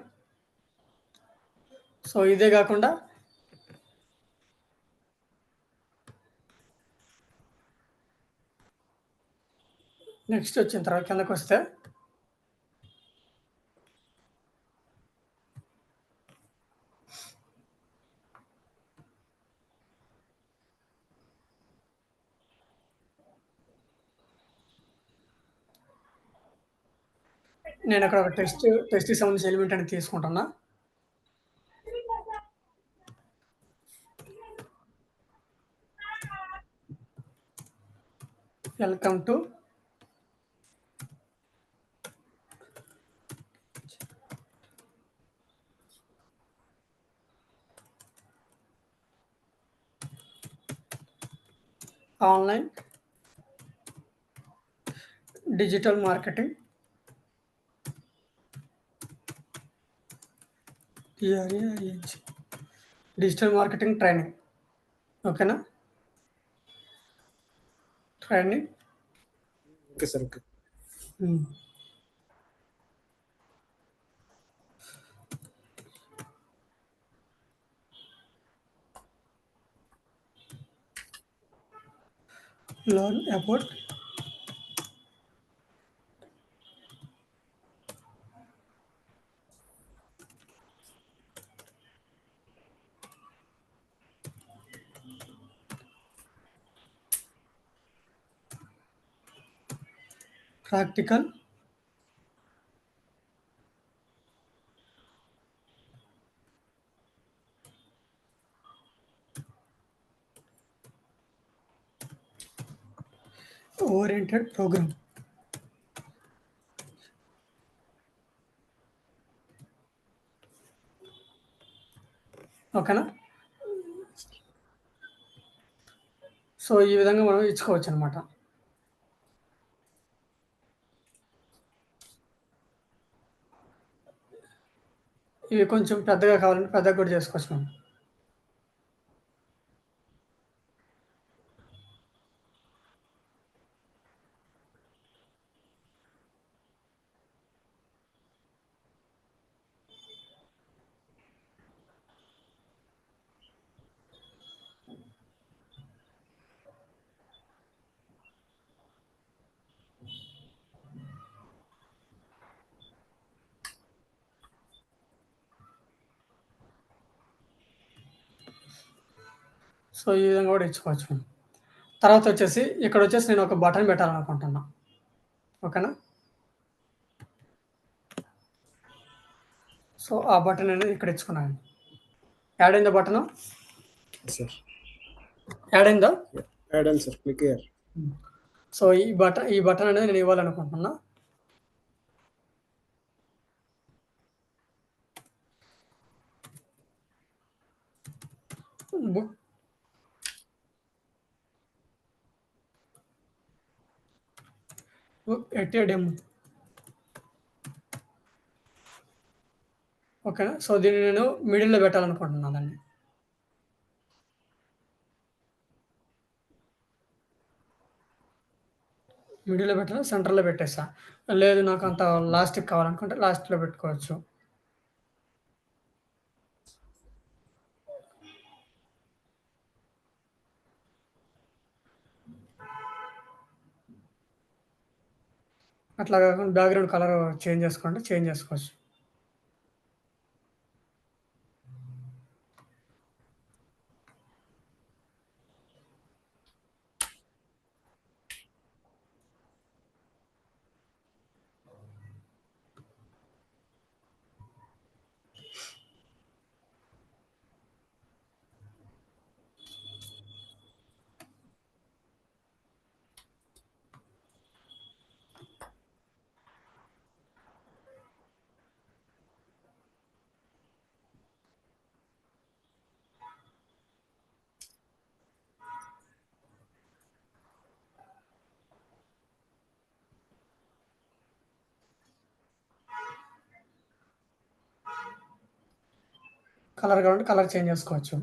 సో, ఇదే కాకుండా నెక్స్ట్ వచ్చిన తర్వాత కిందకొస్తే నేను అక్కడ ఒక టెస్ట్‌కి సంబంధించిన ఎలిమెంట్ అనేది తీసుకుంటున్నా. Welcome to online digital marketing digital marketing training. ఓకేనా? Training. Okay sir. Okay. Learn about practical oriented program. ఓకేనా? సో, ఈ విధంగా మనం ఇచ్చుకోవచ్చనమాట. ఇవి కొంచెం పెద్దగా కావాలంటే పెద్దగా కూడా చేసుకోవచ్చు మనం. సో, ఈ విధంగా కూడా ఇచ్చుకోవచ్చు మనం. తర్వాత వచ్చేసి ఇక్కడొచ్చేసి నేను ఒక బటన్ పెట్టాలనుకుంటున్నా. ఓకేనా? సో, ఆ బటన్ అనేది ఇక్కడ ఇచ్చుకున్నాను. యాడ్ అయిందా బటను? సార్. యాడ్ అయిందా? యాడ్ అయింది సార్. Click here. సో, ఈ బటన్ అనేది నేను ఇవ్వాలనుకుంటున్నా. Book at a demo. ఓకేనా? సో, దీన్ని నేను మిడిల్‌లో పెట్టాలనుకుంటున్నానండి. మిడిల్‌లో పెట్టాలా? సెంటర్‌లో పెట్టేసా. లేదు నాకు అంత లాస్ట్‌కి కావాలనుకుంటే లాస్ట్‌లో పెట్టుకోవచ్చు. అట్లా కాకుండా బ్యాక్‌గ్రౌండ్ కలర్ చేంజ్ చేసుకుంటే చేంజ్ చేసుకోవచ్చు. కలర్ కావాలంటే కలర్ చేంజ్ చేసుకోవచ్చు.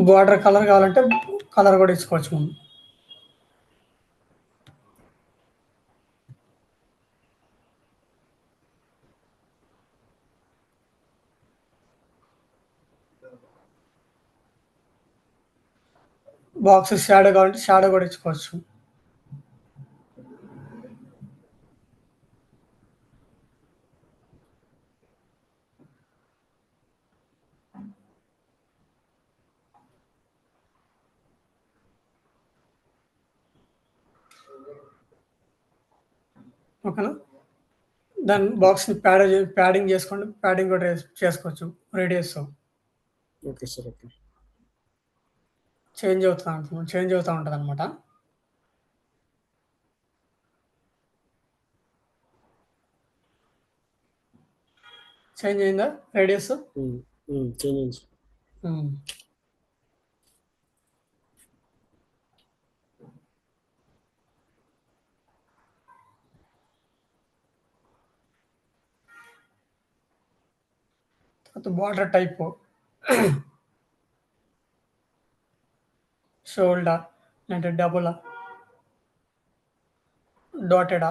బార్డర్ కలర్ కావాలంటే కలర్ కూడా ఇచ్చుకోవచ్చు మనం. బాక్స్ షాడో కావాలంటే షాడో కూడా ఇచ్చుకోవచ్చు. ఓకేనా? దాని బాక్స్‌ని ప్యాడింగ్ చేసుకోండి. ప్యాడింగ్ కూడా చేసుకోవచ్చు radius. Okay sir. Okay. Change అవుతా ఉంటదనమాట. చేంజ్ అయిందా రేడియస్? చేంజ్ అయింది సార్. తర్వాత బార్డర్ టైపు షోల్డర్ లేదంటే డబులా, డాటెడా,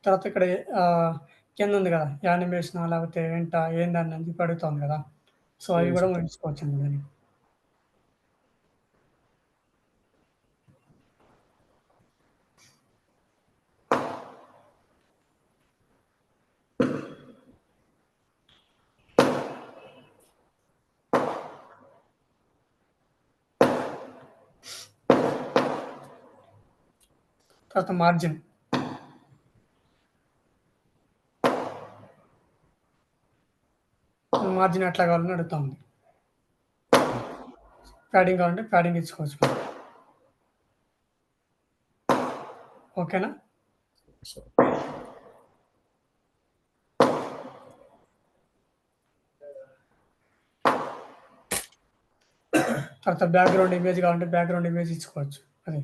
తర్వాత ఇక్కడ కింద ఉంది కదా యానిమేషన్ లేకపోతే ఏందని చెప్పి అడుగుతుంది కదా, సో అవి కూడా మనం ఎంచుకోవచ్చండి దానికి. తర్వాత మార్జిన్ ఎట్లా కావాలని అడుగుతా ఉంది. ప్యాడింగ్ కావాలంటే ప్యాడింగ్ ఇచ్చుకోవచ్చు మనం. ఓకేనా? తర్వాత బ్యాక్‌గ్రౌండ్ ఇమేజ్ కావాలంటే బ్యాక్‌గ్రౌండ్ ఇమేజ్ ఇచ్చుకోవచ్చు. అదే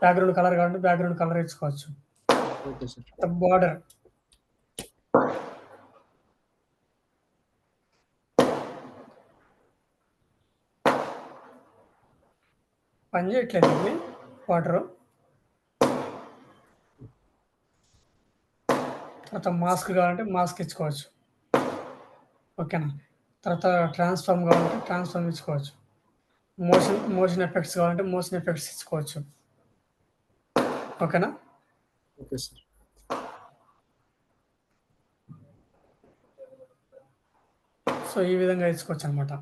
బ్యాక్‌గ్రౌండ్ కలర్ కావాలంటే బ్యాక్‌గ్రౌండ్ కలర్ ఇచ్చుకోవచ్చు. Okay sir. తర్వాత బార్డర్ పని చేయట్లేదు ఇది బార్డరు. తర్వాత మాస్క్ కావాలంటే మాస్క్ ఇచ్చుకోవచ్చు. ఓకేనా. తర్వాత ట్రాన్స్ఫార్మ్ కావాలంటే ట్రాన్స్ఫార్మ్ ఇచ్చుకోవచ్చు. మోషన్ ఎఫెక్ట్స్ కావాలంటే మోషన్ ఎఫెక్ట్స్ ఇచ్చుకోవచ్చు. ఓకేనా. Okay sir. సో ఈ విధంగా ఇచ్చుకోవచ్చు అనమాట.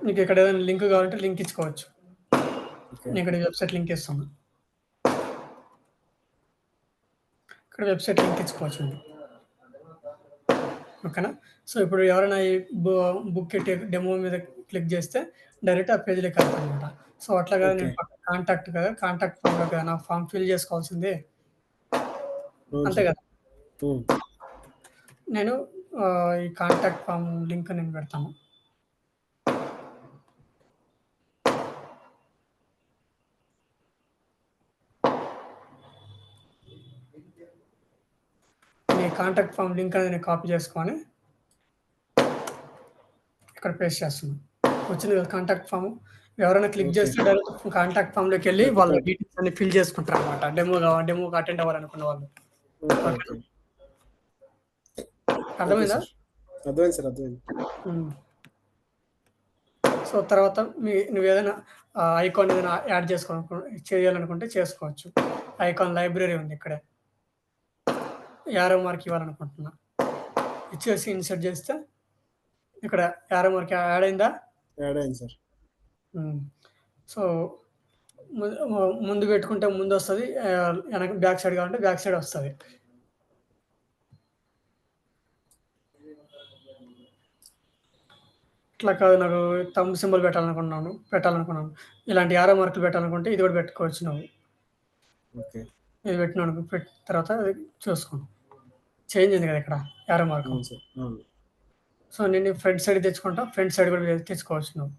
మీకు ఇక్కడ ఏదైనా లింక్ కావాలంటే లింక్ ఇచ్చుకోవచ్చు. ఓకే. నేను ఇక్కడ వెబ్సైట్ లింక్ ఇస్తాను. ఇక్కడ వెబ్సైట్ లింక్ ఇచ్చుకోవచ్చు మీరు. ఓకేనా. సో ఇప్పుడు ఎవరైనా ఈ బుక్ డెమో మీద క్లిక్ చేస్తే డైరెక్ట్ ఆ పేజ్లోకి వెళ్తారనమాట. సో అట్లా కాదు, ఓకే. నేను కాంటాక్ట్ కదా, కాంటాక్ట్ ఫామ్లో కదా నా ఫామ్ ఫిల్ చేసుకోవాల్సింది, అవును అంతే సార్. కదా. నేను ఈ కాంటాక్ట్ ఫామ్ లింక్ నేను పెడతాను. ఈ కాంటాక్ట్ ఫామ్ లింక్ అనేది నేను కాపీ చేసుకొని ఇక్కడ పేస్ట్ చేస్తున్నాను. వచ్చింది కదా కాంటాక్ట్ ఫామ్. ఎవరైనా క్లిక్ ఓకే. చేస్తే డైరెక్ట్ కాంటాక్ట్ ఫామ్లోకి వెళ్ళి ఓకే. వాళ్ళ డీటెయిల్స్ అన్ని ఫిల్ చేసుకుంటారు అనమాట. డెమోకి అటెండ్ అవ్వాలనుకున్న వాళ్ళు. ఓకే. ఓకే. ఓకే అర్థమైందా? సార్. అర్థమైంది సార్, అర్థమైంది. సో తర్వాత నువ్వు ఏదైనా ఐకాన్ ఏదైనా యాడ్ చేయాలనుకుంటే చేసుకోవచ్చు. ఐకాన్ లైబ్రరీ ఉంది ఇక్కడే. యారో మార్క్ ఇవ్వాలనుకుంటున్నా, ఇచ్చేసి ఇన్సర్ట్ చేస్తే ఇక్కడ యారో మార్క్ యాడ్ అయిందా? యాడ్ అయింది సార్. సో ముందు పెట్టుకుంటే ముందు వస్తుంది, వెనక బ్యాక్ సైడ్ కావాలంటే బ్యాక్ సైడ్ వస్తుంది. ఇట్లా కాదు, నాకు థంబ్ సింబల్ పెట్టాలనుకున్నాను. ఇలాంటి యారో మార్కులు పెట్టాలనుకుంటే ఇది కూడా పెట్టుకోవచ్చు నువ్వు. ఓకే. ఇది పెట్టిన తర్వాత అది చూసుకోండి, చేంజ్ అయింది కదా ఇక్కడ యారో మార్క్. అవును సార్. అవును. సో నేను ఫ్రంట్ సైడ్ తెచ్చుకుంటా, ఫ్రంట్ సైడ్ కూడా తెచ్చుకోవచ్చు నువ్వు.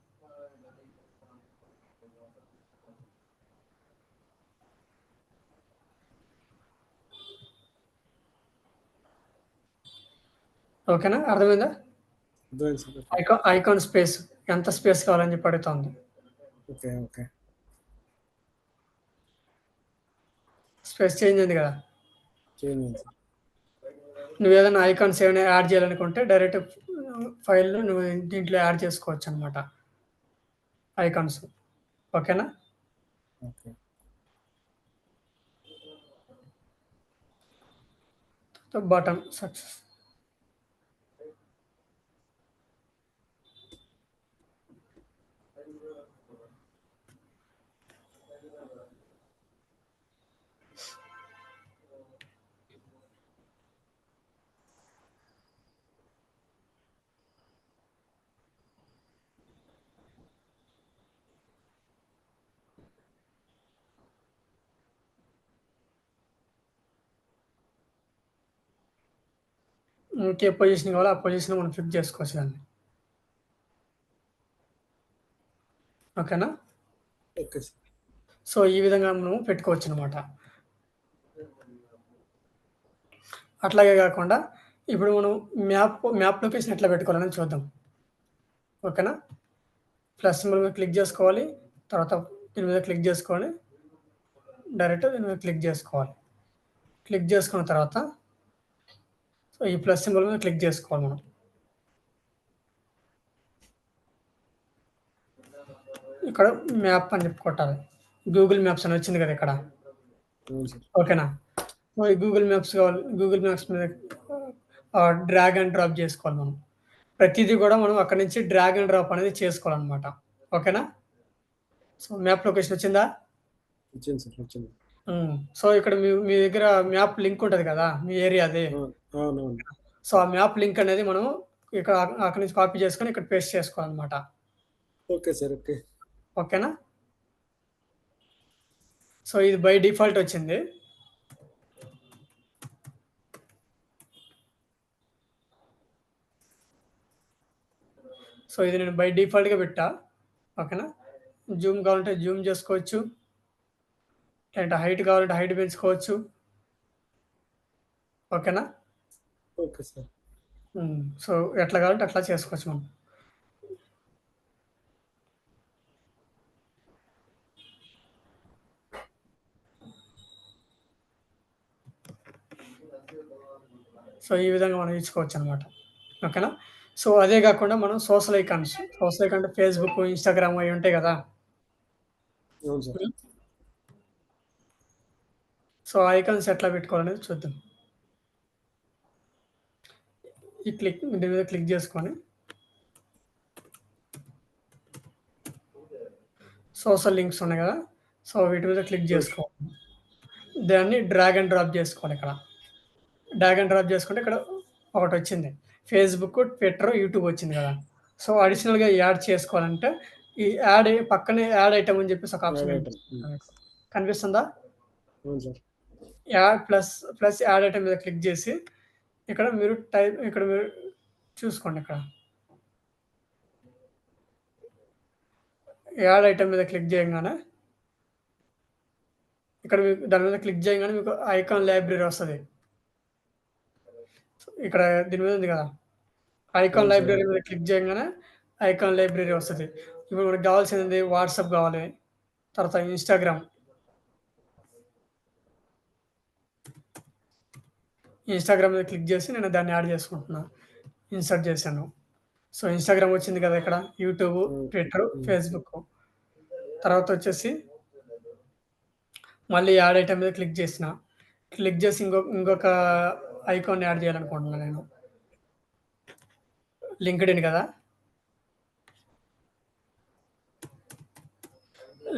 ఓకేనా, అర్థమైందా? అర్థమైంది సార్. ఐకాన్ స్పేస్ ఎంత స్పేస్ కావాలని చెప్పి అడుగుతుంది. ఓకే. ఓకే. స్పేస్ చేంజ్ అయింది కదా. చేంజ్ అయింది సార్. నువ్వు ఏదైనా ఐకాన్స్ ఏమైనా యాడ్ చేయాలనుకుంటే డైరెక్ట్ ఫైల్లో నువ్వు దీంట్లో యాడ్ చేసుకోవచ్చు అనమాట ఐకాన్స్. ఓకేనా. ఓకే. Button success. ఇంకే పొజిషన్ కావాలో ఆ పొజిషన్ మనం ఫిక్స్ చేసుకోవచ్చు దాన్ని. ఓకేనా. Okay sir. సో ఈ విధంగా మనం పెట్టుకోవచ్చు అనమాట. అట్లాగే కాకుండా ఇప్పుడు మనం మ్యాప్ లొకేషన్ ఎట్లా పెట్టుకోవాలని చూద్దాం. ఓకేనా. ప్లస్ సింబల్ మీద క్లిక్ చేసుకోవాలి, తర్వాత దీని మీద క్లిక్ చేసుకొని డైరెక్ట్ దీని మీద క్లిక్ చేసుకోవాలి. క్లిక్ చేసుకున్న తర్వాత సో ఈ ప్లస్ సింబల్ మీద క్లిక్ చేసుకోవాలి మనం. ఇక్కడ మ్యాప్ అని చెప్పి కొట్టాలి. గూగుల్ మ్యాప్స్ అని వచ్చింది కదా ఇక్కడ. అవును సార్. ఓకేనా. సో ఈ గూగుల్ మ్యాప్స్ కావాలి, గూగుల్ మ్యాప్స్ మీద డ్రాగ్ అండ్ డ్రాప్ చేసుకోవాలి మనం. ప్రతిదీ కూడా మనం అక్కడి నుంచి డ్రాగ్ అండ్ డ్రాప్ అనేది చేసుకోవాలన్నమాట. ఓకేనా. సో మ్యాప్ లొకేషన్ వచ్చిందా? వచ్చింది సార్, వచ్చింది. సో ఇక్కడ మీ దగ్గర మ్యాప్ లింక్ ఉంటుంది కదా మీ ఏరియాది. అవునవును. సో ఆ మ్యాప్ లింక్ అనేది మనం ఇక్కడ అక్కడి నుంచి కాపీ చేసుకొని ఇక్కడ పేస్ట్ చేసుకోవాలన్నమాట. Okay sir. ఓకే. ఓకేనా. సో ఇది బై డిఫాల్ట్ వచ్చింది. సో ఇది నేను బై డిఫాల్ట్గా పెట్టా. ఓకేనా. జూమ్ కావాలంటే జూమ్ చేసుకోవచ్చు, లేదంటే హైట్ కావాలంటే హైట్ పెంచుకోవచ్చు. ఓకేనా. Okay sir. సో ఎట్లా కావాలంటే అట్లా చేసుకోవచ్చు మనం. సో, ఈ విధంగా మనం ఇచ్చుకోవచ్చనమాట. ఓకేనా? సో, అదే గాకుండా మనం సోషల్ ఐకాన్స్ అంటే ఫేస్‌బుక్, ఇన్‌స్టాగ్రామ్ అయి ఉంటాయి గదా! అవును సార్. హ్మ్. సో, ఐకాన్స్ ఎట్లా పెట్టుకోవాలనేది చూద్దాం. దీని మీద క్లిక్ జేసుకొని సోషల్ లింక్స్ ఉన్నాయి గదా! సో, వీటి మీద క్లిక్ ఓకే. జేసుకోవాలి. దాన్ని డ్రాగ్ అండ్ డ్రాప్ జేసుకోవాలిక్కడ. డ్రాగ్ అండ్ డ్రాప్ జేసుకుంటే ఇక్కడ ఒకటొచ్చింది. ఫేస్‌బుక్, ట్విట్టర్, యూట్యూబ్ వచ్చింది గదా! సో, అడిషనల్‌గా యాడ్ చేసుకోవాలంటే ఈ పక్కనే యాడ్ ఐటెమ్ అని జెప్పేసి ఒక ఆప్షన్ యాడ్ ఐటెమ్. కనిపిస్తుంది మీకు. కనిపిస్తుందా? అవును sir. Add plus add item మీద క్లిక్ జేసి ఇక్కడ మీరు చూసుకోండి ఇక్కడ. యాడ్ ఐటెమ్ మీద క్లిక్ చేయంగానే ఇక్కడ మీకు దాని మీద క్లిక్ చేయంగానే మీకు ఐకాన్ లైబ్రరీ వస్తది. ఇక్కడ దీని మీద ఉంది గదా! ఐకాన్ అవును సార్. లైబ్రరీ మీద క్లిక్ చేయంగానే ఐకాన్ లైబ్రరీ వస్తది. ఇప్పుడు మనకు కావాల్సింది వాట్సాప్ కావాలి. తర్వాత ఇన్‌స్టాగ్రామ్ మీద క్లిక్ చేసి నేను దాన్ని యాడ్ చేసుకుంటున్నా. ఇన్సర్ట్ చేశాను. సో, ఇన్‌స్టాగ్రామ్ వచ్చింది కదా! ఇక్కడ. యూట్యూబ్, హ్మ్. ట్విట్టర్, హ్మ్. ఫేస్‌బుక్. తర్వాత వచ్చేసి మళ్ళీ యాడ్ ఐటెమ్ మీద క్లిక్ చేసిన. క్లిక్ చేసి ఇంకొక ఐకాన్ యాడ్ చేయాలనుకుంటున్నా నేను. లింక్డ్ఇన్ కదా!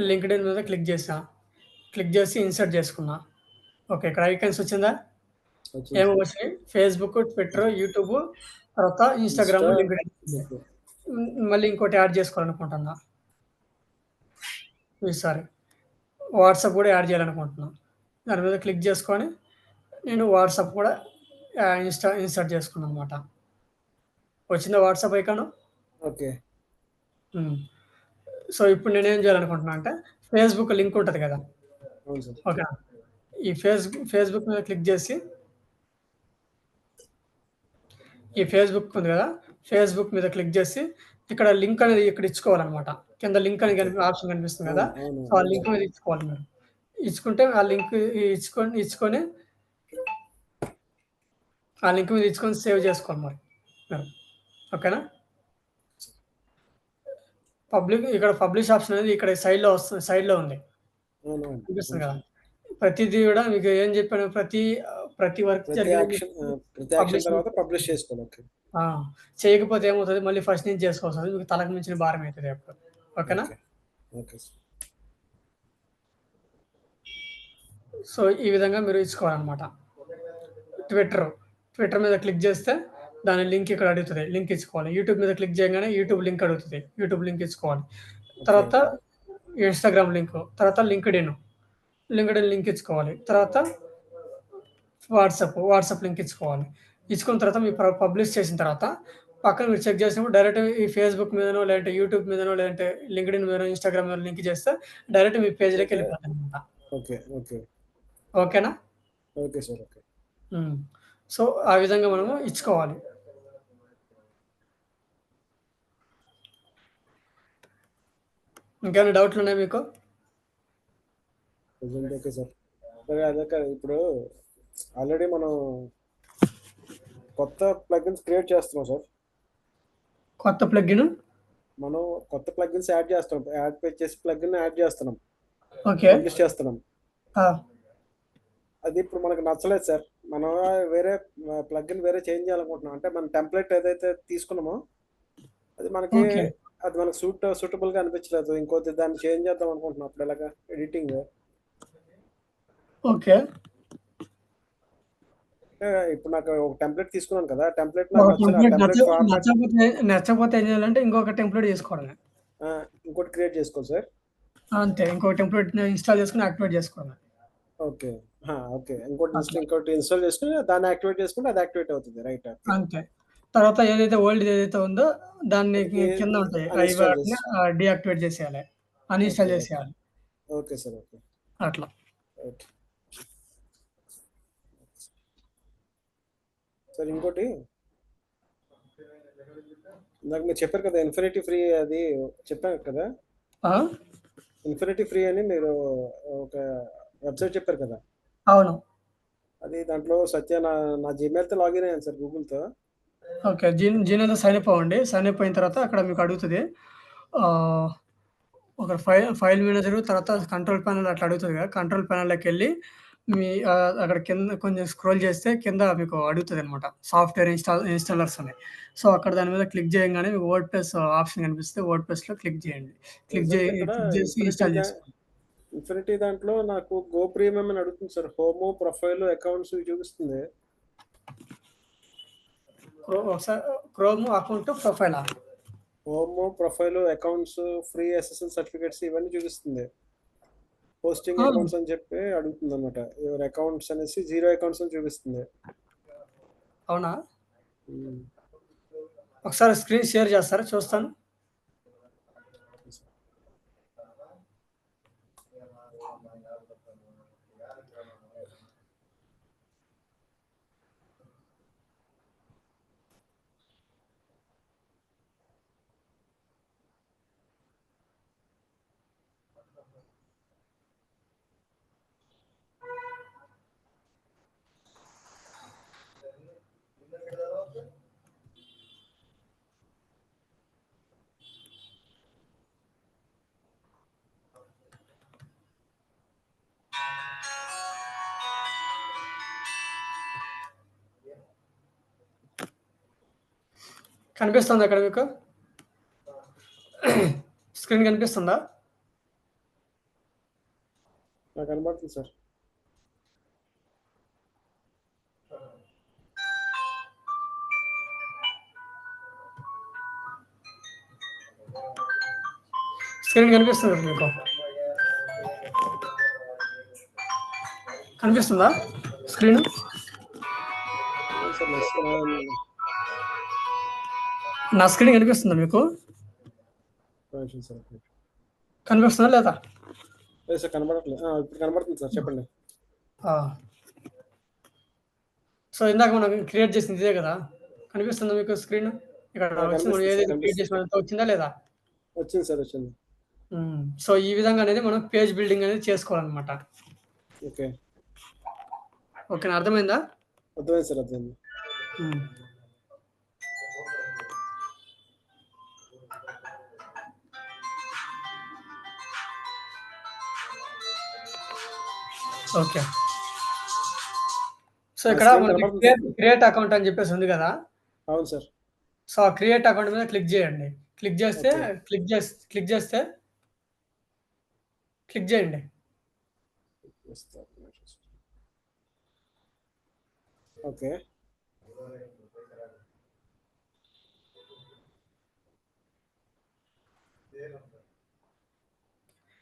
లింక్డ్ఇన్ మీద క్లిక్ చేశా. క్లిక్ చేసి ఇన్సర్ట్ చేసుకున్నా. ఓకే. ఇక్కడ ఐకాన్స్ వచ్చిందా? వచ్చింది ఏమేమి సార్. వచ్చినాయి? ఫేస్‌బుక్, ట్విట్టర్, యూట్యూబ్, తర్వాత ఇన్‌స్టాగ్రామ్, ఇన్‌స్టా. లింక్డ్ఇన్ ఉంది. ఓకే. మళ్ళీ ఇంకోటి యాడ్ చేసుకోవాలనుకుంటున్నా. సారీ. వాట్సాప్ కూడా యాడ్ చేయాలనుకుంటున్నా. దాని మీద క్లిక్ చేసుకొని నేను వాట్సాప్ కూడా ఇన్సర్ట్ చేసుకున్నాననమాట. వచ్చిందా వాట్సాప్ ఐకాను? ఓకే. హ్మ్. సో, ఇప్పుడు నేనేం చేయాలనుకుంటున్నా అంటే ఫేస్‌బుక్ లింక్ ఉంటది కదా! అవును సార్. ఓకేనా? ఈ ఫేస్‌బుక్ మీద క్లిక్ చేసి ఈ ఫేస్‌బుక్ ఉంది కదా! ఫేస్‌బుక్ మీద క్లిక్ చేసి ఇక్కడ లింక్ అనేది ఇక్కడ ఇచ్చుకోవాలనమాట. కింద లింక్ అని ఓకే. ఆప్షన్ కనిపిస్తుంది కదా! అవును. అవును. సో, ఆ అవును లింక్ సార్. మీద ఇచ్చుకోవాలి మీరు. ఇచ్చుకుంటే ఆ లింక్ ఇచ్చుకొని ఆ లింక్ మీద ఇచ్చుకొని సేవ్ చేసుకోవాలి మరి మీరు. ఓకేనా? ఇక్కడ పబ్లిష్ ఆప్షన్ అనేది ఇక్కడ సైడ్‌లో ఉంది. అవునవును. కనిపిస్తుంది అవును కదా! సార్. ప్రతిది కూడా మీకు ఏం చెప్పాను ప్రతి వర్క్ జరిగేది ప్రతి యాక్షన్ పబ్లిష్ తర్వాత పబ్లిష్ చేసుకోవాలి. ఓకే. ఆ! చేయకపోతే ఏమవుతది మళ్ళీ ఫస్ట్ నుంచి చేసుకోవాల్సొస్తది. మీకు తలకు మించిన భారం అయితది అప్పుడు. ఓకేనా? ఓకే. Okay sir. సో, ఈ విధంగా మీరు ఇచ్చుకోవాలనమాట. ట్విట్టర్. ట్విట్టర్ మీద క్లిక్ చేస్తే దాని లింక్ ఇక్కడ అడుగుతది. లింక్ ఇచ్చుకోవాలి. యూట్యూబ్ మీద క్లిక్ చేయంగానే యూట్యూబ్ లింక్ అడుగుతది. యూట్యూబ్ లింక్ ఇచ్చుకోవాలి. ఓకే. తర్వాత ఇన్‌స్టాగ్రామ్ లింకు. తర్వాత లింక్డ్ఇన్ లింక్ ఇచ్చుకోవాలి. తర్వాత వాట్సాప్ లింక్ ఇచ్చుకోవాలి. ఇచ్చుకున్న తర్వాత మీరు పబ్లిష్ చేసిన తర్వాత పక్కన మీరు చెక్ చేసినప్పుడు డైరెక్ట్ ఈ ఫేస్‌బుక్ మీదనో, లేదంటే యూట్యూబ్ మీదనో, లేదంటే లింక్డ్ఇన్ మీదనో, ఇన్‌స్టాగ్రామ్ మీదనో లింక్ చేస్తే డైరెక్ట్ మీ పేజ్‌లోకి అయితే వెళ్ళిపోద్దనమాట. ఓకే. ఓకే. ఓకేనా? Okay sir. ఓకే. హ్మ్. సో, ఆ విధంగా మనము ఇచ్చుకోవాలి. ఇంకేమైనా డౌట్లున్నాయా మీకు? Present okay sir. మరి అదే కాదు ఇప్పుడు ఆల్రెడీ మనం కొత్త ప్లగిన్స్ క్రియేట్ చేస్తున్నాం సార్. కొత్త ప్లగిను మనం కొత్త ప్లగిన్స్ యాడ్ చేస్తున్నాం. చేసి ప్లగిన్ యాడ్ చేస్తున్నాం. ఓకే. పబ్లిష్ చేస్తున్నాం. ఆ! అది ఇప్పుడు మనకు నచ్చలేదు సార్. మనం వేరే వేరే చేంజ్ చేయాలనుకుంటున్నాం. అంటే మన టెంప్లేట్ ఏదైతే తీసుకున్నామో అది మనకి ఓకే. అది మనకు సూటబుల్‌గా అనిపించలేదు. ఇంకోటి దాన్ని చేంజ్ చేద్దాం అనుకుంటున్నాం. అప్పుడు ఎలాగా ఎడిటింగ్ ఓకే. అంటే ఇప్పుడు నాకు ఒక టెంప్లేట్ తీసుకున్నాను కదా! టెంప్లేట్ నాకు ఒక నచ్చలే. ఆ టెంప్లేట్ టెంప్లేట్ ఫార్మాట్ నచ్చకపోతే ఏం చేయాలంటే ఇంకొక టెంప్లేట్ చేసుకోవడమే. ఇంకోటి క్రియేట్ చేసుకోవాలి సార్. అంతే. ఇంకో టెంప్లేట్ ఇన్‌స్టాల్ చేసుకొని యాక్టివేట్ చేసుకోవడమే. ఓకే. ఓకే. అట్లా. ఇంకోటి ఇన్‌స్టాల్ చేసుకొని దాన్ని యాక్టివేట్ చేసుకుంటే అది యాక్టివేట్ అవుతుంది. రైట్. ఓకే. అంతే. తర్వాత ఓల్డ్‌ది ఏదైతే ఉందో దాన్ని అది కింద ఉంటాయి. అవి అన్‌ఇన్‌స్టాల్ వాటిని చేసి డీయాక్టివేట్ చేసేయాలి. ఓకే. Uninstall okay. చేసేయాలి. Okay sir. ఓకే. అట్లా. రైట్. సార్ ఇంకోటి ఇందాక మీరు చెప్పారు కదా! ఇన్ఫినిటీ ఫ్రీ అది చెప్పారు కదా! ఆ! ఇన్ఫినిటీ ఫ్రీ అని మీరు ఒక వెబ్‌సైట్ చెప్పారు కదా! అవును. అది దాంట్లో సత్య నా జీమెయిల్తో లాగిన్ అయ్యాను సార్ గూగుల్తో. ఓకే. జీమెయిల్‌తో సైన్ అప్ అవ్వండి. సైన్ అప్ అయిన తర్వాత అక్కడ మీకు అడుగుతది. ఆహ్, ఒక ఫైల్ మేనేజరు తర్వాత కంట్రోల్ ప్యానెల్ అట్లా అడుగుతది కదా! కంట్రోల్ ప్యానెల్‌లోకెళ్ళి మీ అక్కడ కింద కొంచెం స్క్రోల్ చేస్తే కింద మీకు అడుగుతదనమాట. సాఫ్ట్‌వేర్ ఇన్‌స్టాలర్స్ అని. సో, అక్కడ దాని మీద క్లిక్ చేయంగానే మీకు వర్డ్‌ప్రెస్ ఆప్షన్ కనిపిస్తే వర్డ్‌ప్రెస్‌లో క్లిక్ చేయండి. రిజల్ట్ ఇక్కడ క్లిక్ చేసి ఇన్‌స్టాల్ చేసుకోండి. ఇన్ఫినిటీ దాంట్లో నాకు గో ప్రీమియం అని అడుగుతుంది సార్. హోము, ప్రొఫైల్, అకౌంట్స్ ఇవి చూపిస్తుంది. ఒకసారి క్రోమ్ అకౌంట్ ప్రొఫైలా? Home, profile, accounts, free SSL certificates ఇవన్నీ చూపిస్తుంది. పోస్టింగ్ ఆ! అకౌంట్స్ అని చెప్పి అడుగుతుంది అనమాట. యువర్ అకౌంట్స్ అనేసి 0 అకౌంట్స్ అని చూపిస్తుంది. అవునా? ఉమ్. ఒకసారి స్క్రీన్ షేర్ చేస్తారా? చూస్తాను. కనిపిస్తుందా ఇక్కడ మీకు? స్క్రీన్ కనిపిస్తుందా? నాకు కనబడుతుంది సార్. స్క్రీన్ కనిపిస్తుంది మీకు? కనిపిస్తుందా స్క్రీన్? సార్ నా స్క్రీన్ కనిపిస్తుందా మీకు? సార్ కనిపిస్తుందా లేదా? లేదు సార్ కనబడట్లేదు. ఇప్పుడు కనబడుతుంది సార్, చెప్పండి. సో ఇందాక మనం క్రియేట్ చేసింది ఇదే కదా? కనిపిస్తుందా మీకు స్క్రీన్? ఇక్కడ వచ్చింది మనం కనిపిస్తుంది సార్, ఏదైతే క్రియేట్ కనిపిస్తుంది. చేసినామో వచ్చిందా లేదా? వచ్చింది సార్, వచ్చింది. సో ఈ విధంగా అనేది మనం పేజ్ బిల్డింగ్ అనేది చేసుకోవాలన్నమాట. ఓకే. ఓకేనా? అర్థమైందా? అర్థమైంది సార్, అర్థమైంది. ఓకే. సో ఇక్కడ మనకి క్రియేట్ అకౌంట్ అని చెప్పేసి ఉంది కదా! అవును సార్. సో ఆ క్రియేట్ అకౌంట్ మీద క్లిక్ చేయండి. క్లిక్ చేస్తే ఓకే. క్లిక్ చేస్తే క్లిక్ చేయండి. ఓకే.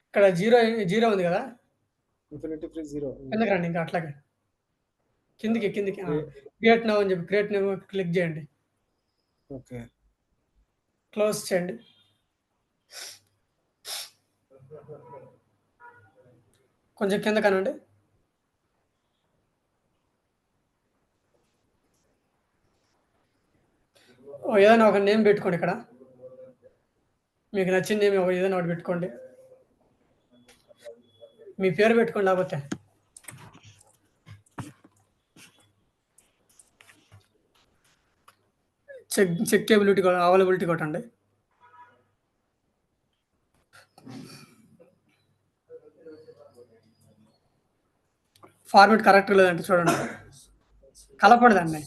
ఇక్కడ జీరో ఉంది కదా? Infinity free 0. కిందకి రండి ఇంకా అట్లాగే. కిందికి క్రియేట్ నౌ అని చెప్పి క్రియేట్ నౌ క్లిక్ చేయండి. ఓకే. క్లోజ్ చేయండి. కొంచెం కింద కనండి. ఏదైనా ఒక నేమ్ పెట్టుకోండి ఇక్కడ. మీకు నచ్చిన నేమ్ ఏదైనా ఒకటి పెట్టుకోండి. మీ పేరు పెట్టుకోండి లేకపోతే. అవైలబిలిటీ కొట్టండి. ఫార్మాట్ కరెక్ట్ లేదంటే చూడండి. కలపండి దాన్ని.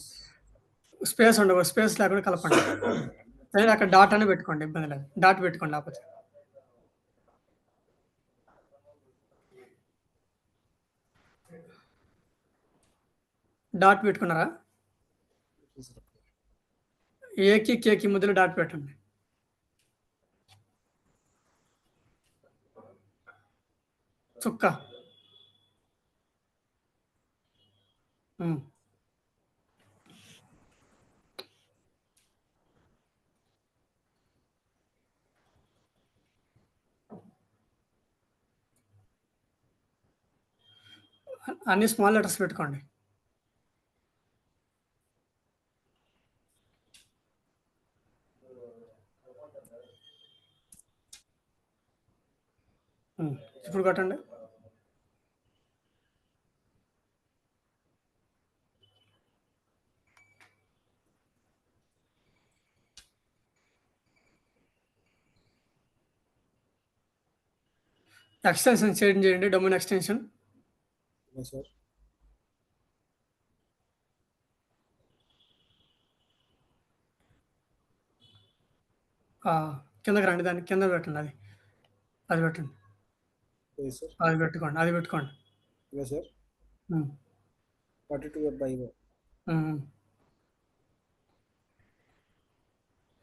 స్పేస్ ఉండవు. స్పేస్ లేకుండా కలపండి. లేదా అక్కడ డాట్ అని పెట్టుకోండి, ఇబ్బంది లేదు. డాట్ పెట్టుకోండి లేకపోతే. డాట్ పెట్టుకున్నారా? ఏకి కేకి మధ్యలో డాట్ పెట్టండి. చుక్క. అన్ని స్మాల్ లెటర్స్ పెట్టుకోండి. ఇప్పుడు కొట్టండి. ఎక్స్టెన్షన్ చేంజ్ చేయండి. Domain extension. Yes sir. కిందకి రండి. దాన్ని కింద పెట్టండి. అది పెట్టండి. Yes sir. అది పెట్టుకోండి. అది పెట్టుకోండి. Yes sir. హ్మ్. 42 వెబ్ ఐఓ. హ్మ్.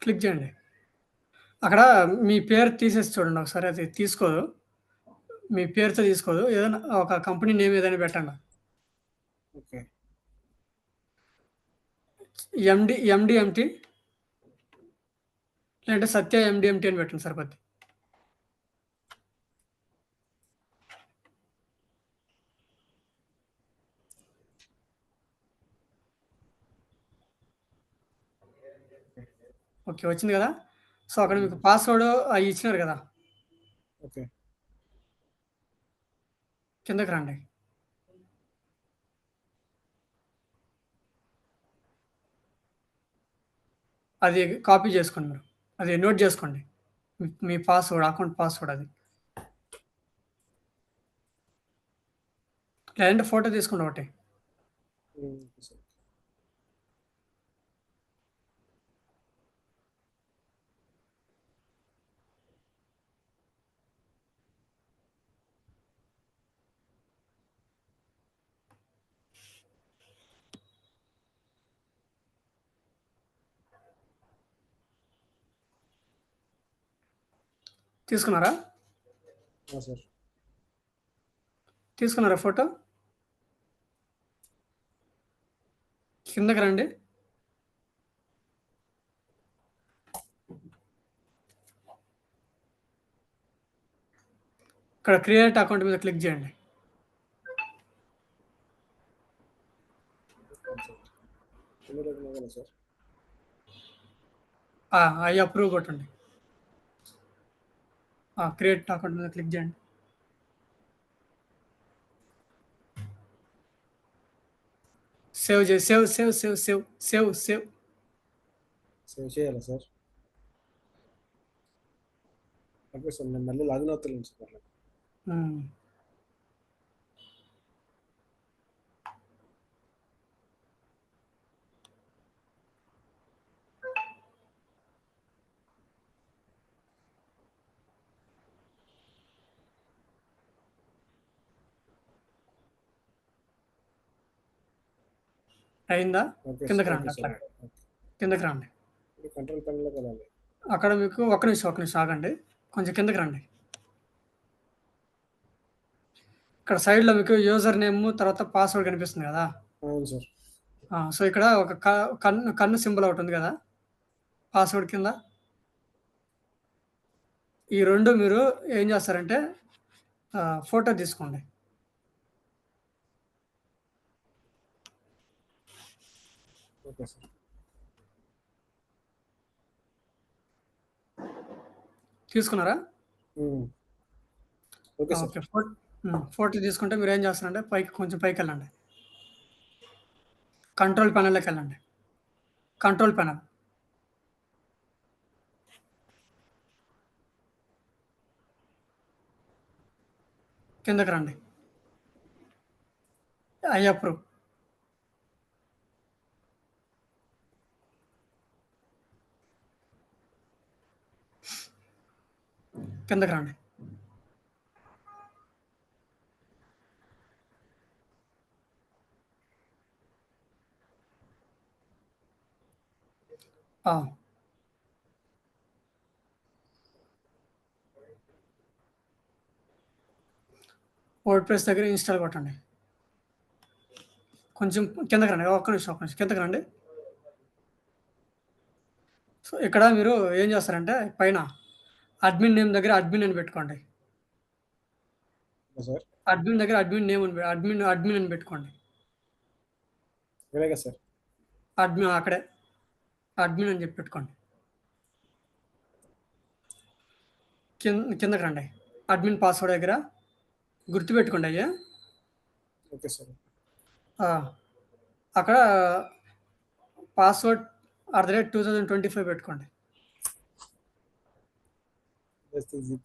క్లిక్ చేయండి. అక్కడ మీ పేరు తీసేసి చూడండి ఒకసారి. అది తీసుకోదు. మీ పేరుతో తీసుకోదు. ఏదైనా ఒక కంపెనీ నేమ్ ఏదైనా పెట్టండి. ఓకే. ఎండిఎంటీ లేదంటే సత్య ఎండిఎంటీ అని పెట్టండి సరిపోద్ది. ఓకే. వచ్చింది కదా! సో, అక్కడ మీకు పాస్వర్డ్ అయి ఇచ్చినారు కదా! ఓకే. కిందకి రండి. అది కాపీ చేసుకోండి మీరు. అది నోట్ చేసుకోండి. మీ పాస్వర్డ్, అకౌంట్ పాస్వర్డ్ అది. లేదంటే ఫోటో తీసుకోండి ఒకటి. Okay sir. తీసుకున్నారా? సార్. తీసుకున్నారా ఫోటో? కిందకి రండి. ఇక్కడ క్రియేట్ అకౌంట్ మీద క్లిక్ చేయండి. సార్. ఐ అప్రూవ్ కొట్టండి. క్రియేట్ అకౌంట్ మీద క్లిక్ చేయండి. సేవ్ చేసి సేవ్. సేవ్ చేయాలా సార్? Okay sir. నేను మళ్ళీ లాగిన్ అవుతాను సార్. హ్మ్. అయిందా? ఓకే కిందకి సార్. రండి. ఓకే అట్లా సార్. కిందకి రండి. కంట్రోల్ ప్యానెల్లోకి వెళ్ళాలి. అక్కడ మీకు ఒక్క నిమిషం ఆగండి. కొంచెం కిందకి రండి. ఇక్కడ సైడ్‌లో మీకు యూజర్ నేమ్ తర్వాత పాస్వర్డ్ కనిపిస్తుంది కదా! అవును సార్. సో, ఇక్కడ ఒక కన్ను సింబల్ ఒకటి ఉంది కదా! పాస్వర్డ్ కింద. ఈ 2 మీరు ఏం చేస్తారంటే ఫోటో తీసుకోండి. Okay sir. తీసుకున్నారా? Okay sir. ఓకే. ఫోటో తీసుకుంటే మీరేం చేస్తారంటే కొంచెం పైకెళ్ళండి. కంట్రోల్ ప్యానెల్‌లోకెళ్ళండి. Control panel. కిందకి రండి. I approve. కిందకి రండి. ఆ! వర్డ్‌ప్రెస్ దగ్గర ఇన్‌స్టాల్ కొట్టండి. కొంచెం కిందకి రండి. ఒక్క నిమిషం కిందకి రండి. సో, ఇక్కడ మీరు ఏం చేస్తారంటే పైన అడ్మిన్ నేమ్ దగ్గర అడ్మిన్ అని పెట్టుకోండి. సార్. అడ్మిన్ దగ్గర అడ్మిన్ నేమ్ అడ్మిన్ అని పెట్టుకోండి. ఇలాగే సార్. అక్కడే అడ్మిన్ అని చెప్పి పెట్టుకోండి. కిందకి రండి. అడ్మిన్ పాస్వర్డ్ దగ్గర గుర్తుపెట్టుకోండి అయ్యా. Okay sir. అక్కడ పాస్వర్డ్ @2025 పెట్టుకోండి.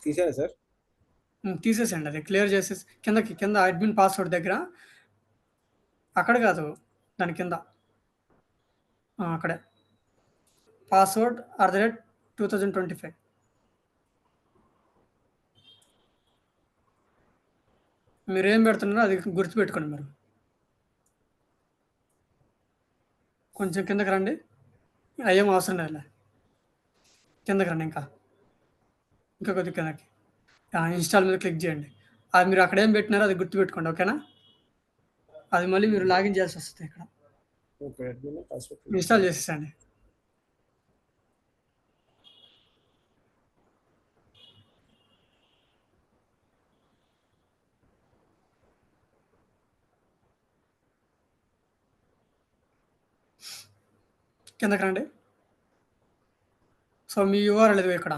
తీసారా సార్? తీసేసేయండి, అది క్లియర్ చేసేసి కింద అడ్మిన్ పాస్వర్డ్ దగ్గర, అక్కడ కాదు, దాని కింద అక్కడే పాస్వర్డ్ @2025. మీరేం పెడుతున్నారో అది గుర్తుపెట్టుకోండి మీరు. కొంచెం కిందకి రండి. అయ్యేం అవసరం లేదులే, కిందకి రండి, ఇంకా కొద్దిగా కిందకి. ఇన్‌స్టాల్ మీద క్లిక్ చేయండి. అది మీరు అక్కడ ఏం పెట్టినారో అది గుర్తుపెట్టుకోండి, ఓకేనా? అది మళ్ళీ మీరు లాగిన్ చేయాల్సొస్తది ఇక్కడ. ఓకే. అడ్మిన్ పాస్వర్డ్ ఇన్‌స్టాల్ చేసేసండి. కిందకి రండి. సో, మీ యూఆర్ఎల్ ఇదిగో ఇక్కడ.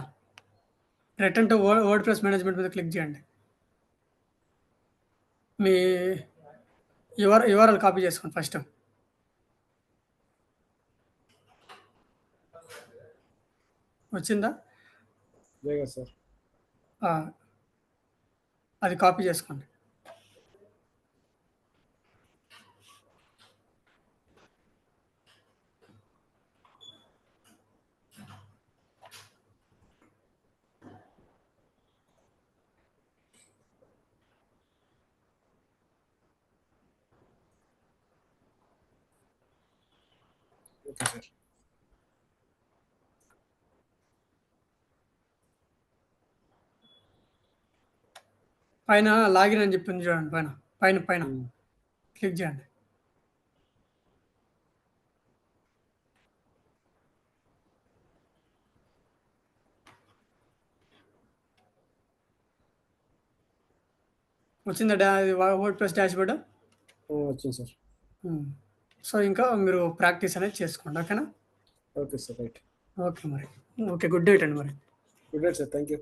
రిటర్న్ టు వర్డ్‌ప్రెస్ మేనేజ్మెంట్ మీద క్లిక్ చేయండి. మీ యూఆర్ఎల్ కాపీ చేసుకోండి ఫస్ట్. వచ్చిందా? ఇదే కదా సార్. ఆ! అది కాపీ చేసుకోండి. Okay sir. పైన లాగిన్ అని చెప్పింది చూడండి, పైన క్లిక్ చేయండి. వచ్చిందా వర్డ్‌ప్రెస్ డాష్‌బోర్డ్? వచ్చింది సార్. సో, ఇంకా మీరు ప్రాక్టీస్ అనేది చేసుకోండి, ఓకేనా? Okay sir. రైట్. ఓకే మరి. ఓకే. గుడ్ నైట్ అండి మరి. Good night sir. Thank you.